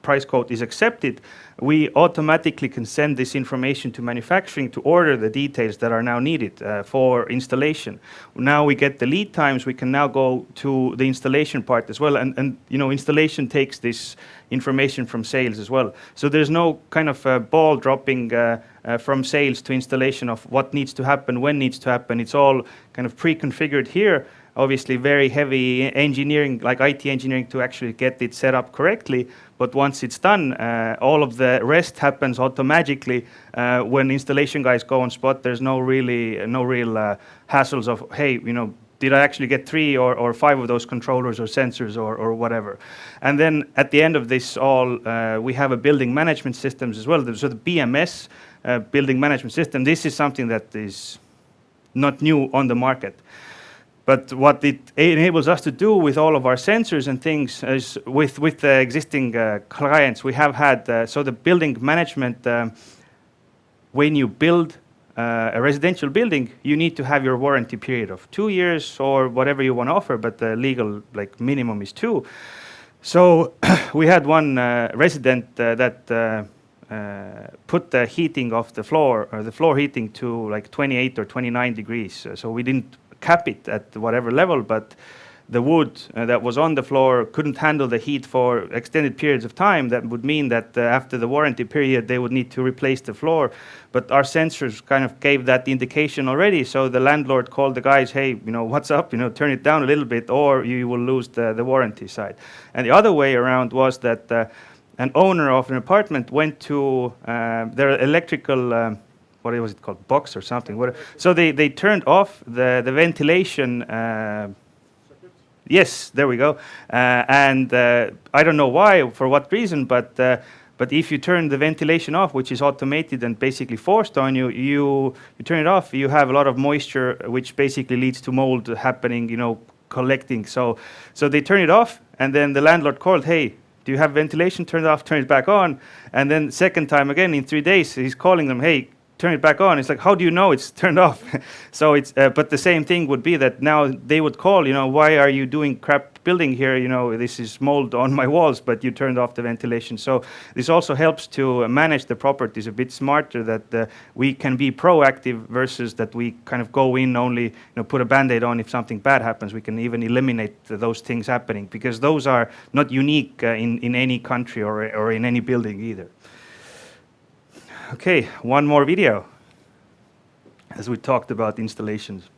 price quote is accepted, we automatically can send this information to manufacturing to order the details that are now needed for installation. Now we get the lead times. We can now go to the installation part as well. And installation takes this information from sales as well. So there's no kind of ball dropping from sales to installation of what needs to happen, when needs to happen. It's all kind of pre-configured here. Obviously very heavy engineering, like IT engineering, to actually get it set up correctly. But once it's done, all of the rest happens automatically. When installation guys go on spot, there's no real hassles of, hey, did I actually get 3 or 5 of those controllers or sensors or whatever? And then at the end of this all, we have a building management systems as well. So the BMS, building management system, this is something that is not new on the market. But what it enables us to do with all of our sensors and things is with the existing clients, we have had, so the building management, when you build a residential building, you need to have your warranty period of 2 years or whatever you want to offer, but the legal minimum is 2. So we had one resident that put the heating of the floor, or the floor heating, to 28 or 29 degrees. So we didn't cap it at whatever level, but the wood that was on the floor couldn't handle the heat for extended periods of time. That would mean that after the warranty period, they would need to replace the floor. But our sensors kind of gave that indication already. So the landlord called the guys, hey, what's up? Turn it down a little bit, or you will lose the warranty side. And the other way around was that an owner of an apartment went to their electrical what was it called, box or something. So they turned off the ventilation. Yes, there we go. And I don't know why, for what reason, but if you turn the ventilation off, which is automated and basically forced on you, you turn it off, you have a lot of moisture, which basically leads to mold happening, collecting. So they turn it off, and then the landlord called, hey, do you have ventilation? Turn it off, turn it back on. And then second time again in 3 days, he's calling them, hey, turn it back on. It's like, how do you know it's turned off? So it's, but the same thing would be that now they would call, why are you doing crap building here? This is mold on my walls, but you turned off the ventilation. So this also helps to manage the properties a bit smarter, that we can be proactive versus that we kind of go in only, put a Band-Aid on if something bad happens. We can even eliminate those things happening, because those are not unique in any country or in any building either. Okay, one more video as we talked about installations.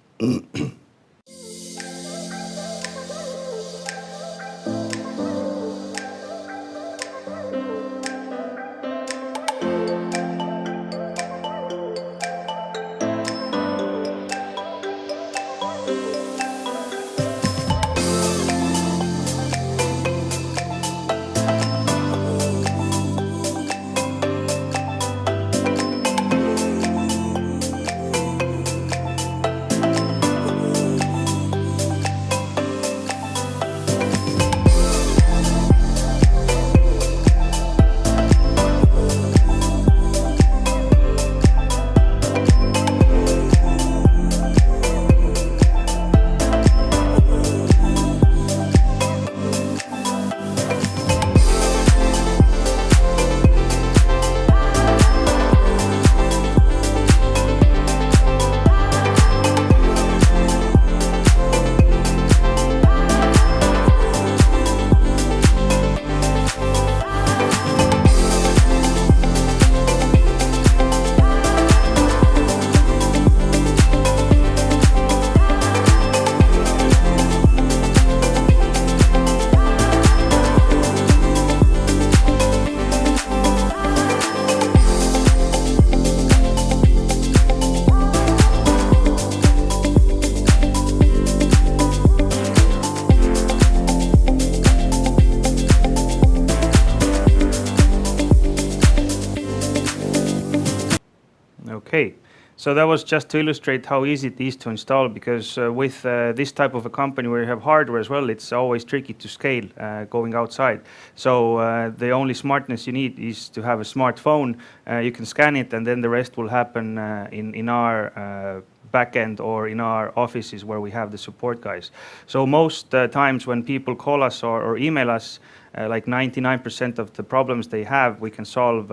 Okay, so that was just to illustrate how easy it is to install, because with this type of a company where you have hardware as well, it's always tricky to scale going outside. So the only smartness you need is to have a smartphone. You can scan it, and then the rest will happen in our backend or in our offices where we have the support guys. So most times when people call us or email us, like 99% of the problems they have, we can solve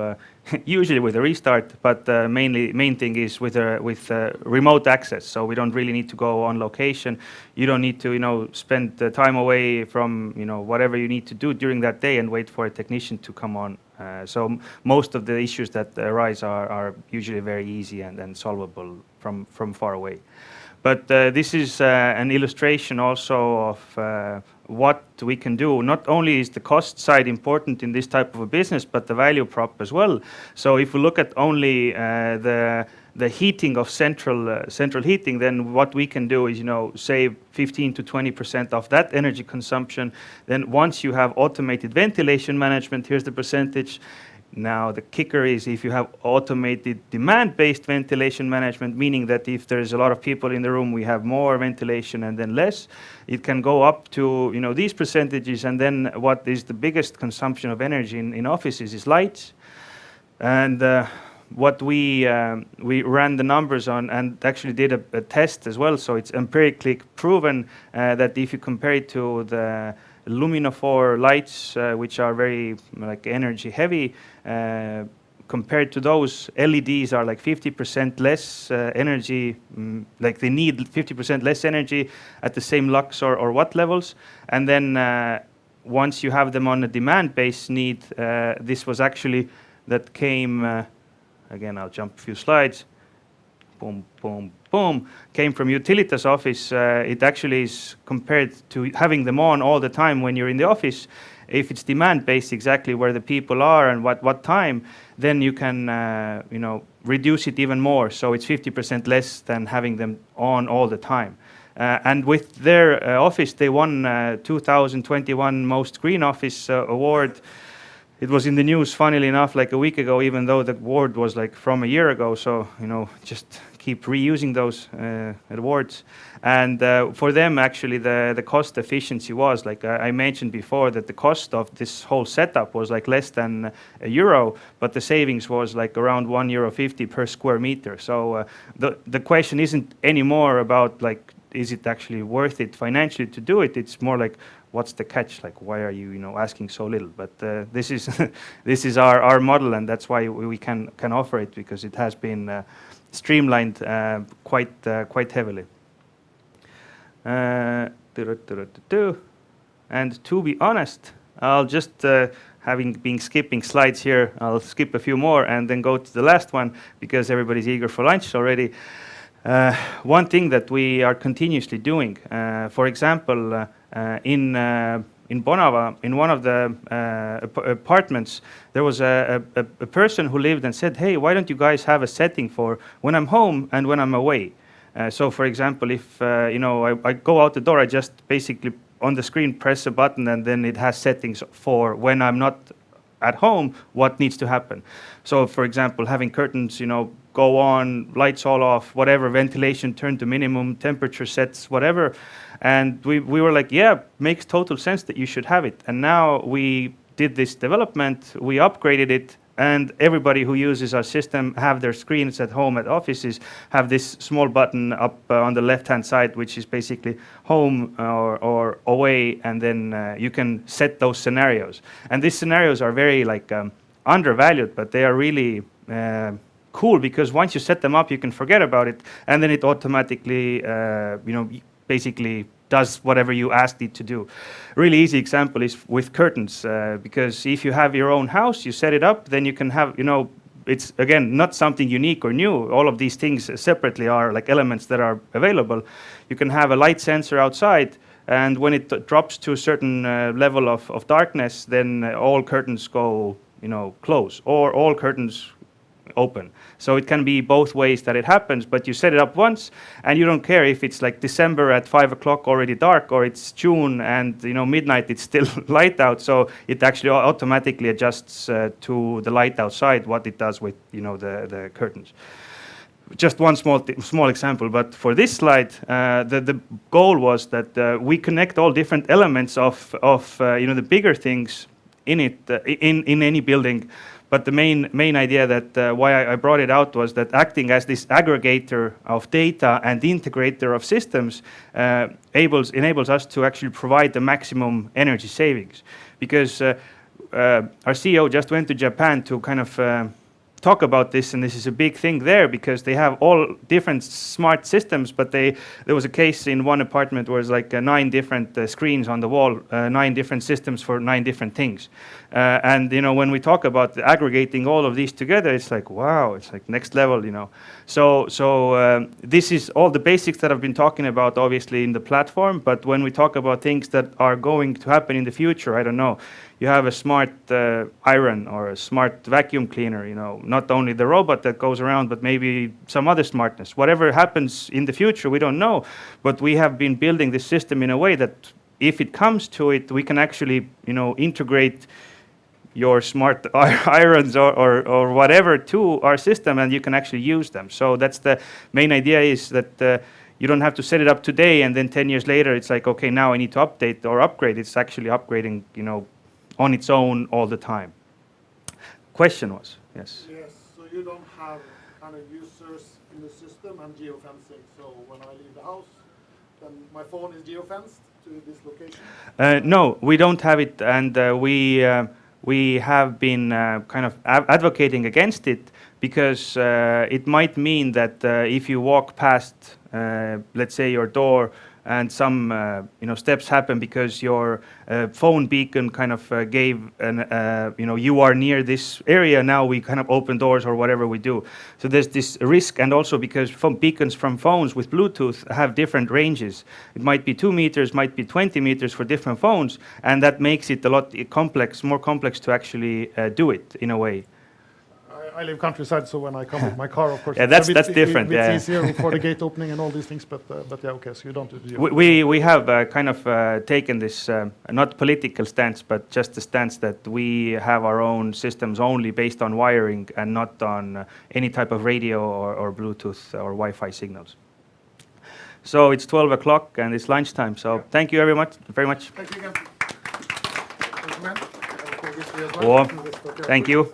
usually with a restart, but main thing is with remote access. So we don't really need to go on location. You don't need to spend the time away from whatever you need to do during that day and wait for a technician to come on. So most of the issues that arise are usually very easy and solvable from far away. But this is an illustration also of what we can do. Not only is the cost side important in this type of a business, but the value prop as well. So if we look at only the heating of central heating, then what we can do is save 15 to 20% of that energy consumption. Then once you have automated ventilation management, here's the percentage. Now the kicker is if you have automated demand-based ventilation management, meaning that if there's a lot of people in the room, we have more ventilation and then less. It can go up to these percentages, and then what is the biggest consumption of energy in offices is lights. And what we ran the numbers on and actually did a test as well, so it's empirically proven that if you compare it to the luminophore lights, which are very energy heavy, compared to those, LEDs are 50% less energy, they need 50% less energy at the same lux or watt levels. And then once you have them on a demand-based need, this was actually that came, again I'll jump a few slides, boom, boom, boom, came from Utilitas office. It actually is compared to having them on all the time when you're in the office. If it's demand-based, exactly where the people are and what time, then you can reduce it even more. So it's 50% less than having them on all the time. And with their office, they won 2021 Most Green Office Award. It was in the news, funnily enough, a week ago, even though the award was from a year ago. So, just keep reusing those awards. And for them, actually, the cost efficiency was, I mentioned before, that the cost of this whole setup was less than €1, but the savings was around €1.50 per square meter. So the question isn't anymore about is it actually worth it financially to do it? It's more what's the catch? Why are you asking so little? But this is this is our model, and that's why we can offer it, because it has been streamlined quite heavily. And to be honest, I'll just having been skipping slides here, I'll skip a few more and then go to the last one, because everybody's eager for lunch already. One thing that we are continuously doing, for example, in Bonava, in one of the apartments, there was a person who lived and said, hey, why don't you guys have a setting for when I'm home and when I'm away? So for example, if I go out the door, I just basically on the screen press a button, and then it has settings for when I'm not at home, what needs to happen. So for example, having curtains, go on, lights all off, whatever, ventilation turned to minimum, temperature sets, whatever. And we were like, yeah, makes total sense that you should have it. And now we did this development, we upgraded it, and everybody who uses our system have their screens at home, at offices, have this small button up on the left-hand side, which is basically home or away, and then you can set those scenarios. And these scenarios are very undervalued, but they are really cool, because once you set them up, you can forget about it, and then it automatically, basically does whatever you asked it to do. Really easy example is with curtains, because if you have your own house, you set it up, then you can have, it's again not something unique or new. All of these things separately are elements that are available. You can have a light sensor outside, and when it drops to a certain level of darkness, then all curtains go, close, or all curtains open. So it can be both ways that it happens, but you set it up once and you don't care if it's December at 5 o'clock already dark, or it's June and midnight it's still light out. So it actually automatically adjusts to the light outside, what it does with the curtains. just one small example, but for this slide, the goal was that we connect all different elements of the bigger things in it in any building. But the main idea that why I brought it out was that acting as this aggregator of data and integrator of systems enables us to actually provide the maximum energy savings. Because our CEO just went to Japan to kind of talk about this, and this is a big thing there because they have all different smart systems, but there was a case in one apartment where it's like 9 different screens on the wall, 9 different systems for 9 different things. And when we talk about aggregating all of these together, it's like, wow, it's like next level, So this is all the basics that I've been talking about, obviously, in the platform, but when we talk about things that are going to happen in the future, I don't know, you have a smart iron or a smart vacuum cleaner, not only the robot that goes around, but maybe some other smartness. Whatever happens in the future, we don't know. But we have been building this system in a way that if it comes to it, we can actually, integrate your smart irons or whatever to our system, and you can actually use them. So that's the main idea, is that you don't have to set it up today, and then 10 years later, it's like, okay, now I need to update or upgrade. It's actually upgrading, on its own all the time. Question was, yes. Yes, so you don't have kind of users in the system and geofencing. So when I leave the house, then my phone is geofenced to this location? No, we don't have it, and we have been kind of advocating against it because it might mean that if you walk past, let's say, your door, and some steps happen because your phone beacon kind of gave you are near this area, now we kind of open doors or whatever we do. So there's this risk, and also because phone beacons from phones with Bluetooth have different ranges. It might be 2 meters, might be 20 meters for different phones, and that makes it a lot more complex to actually do it in a way. I live countryside, so when I come with my car, of course, yeah, that's different. It's easier for the gate opening and all these things, but yeah, okay, so you don't do the we have kind of taken this not political stance, but just the stance that we have our own systems only based on wiring and not on any type of radio or Bluetooth or Wi-Fi signals. So it's 12 o'clock and it's lunchtime. So thank you very much. Thank you again. Thank you. Thank you.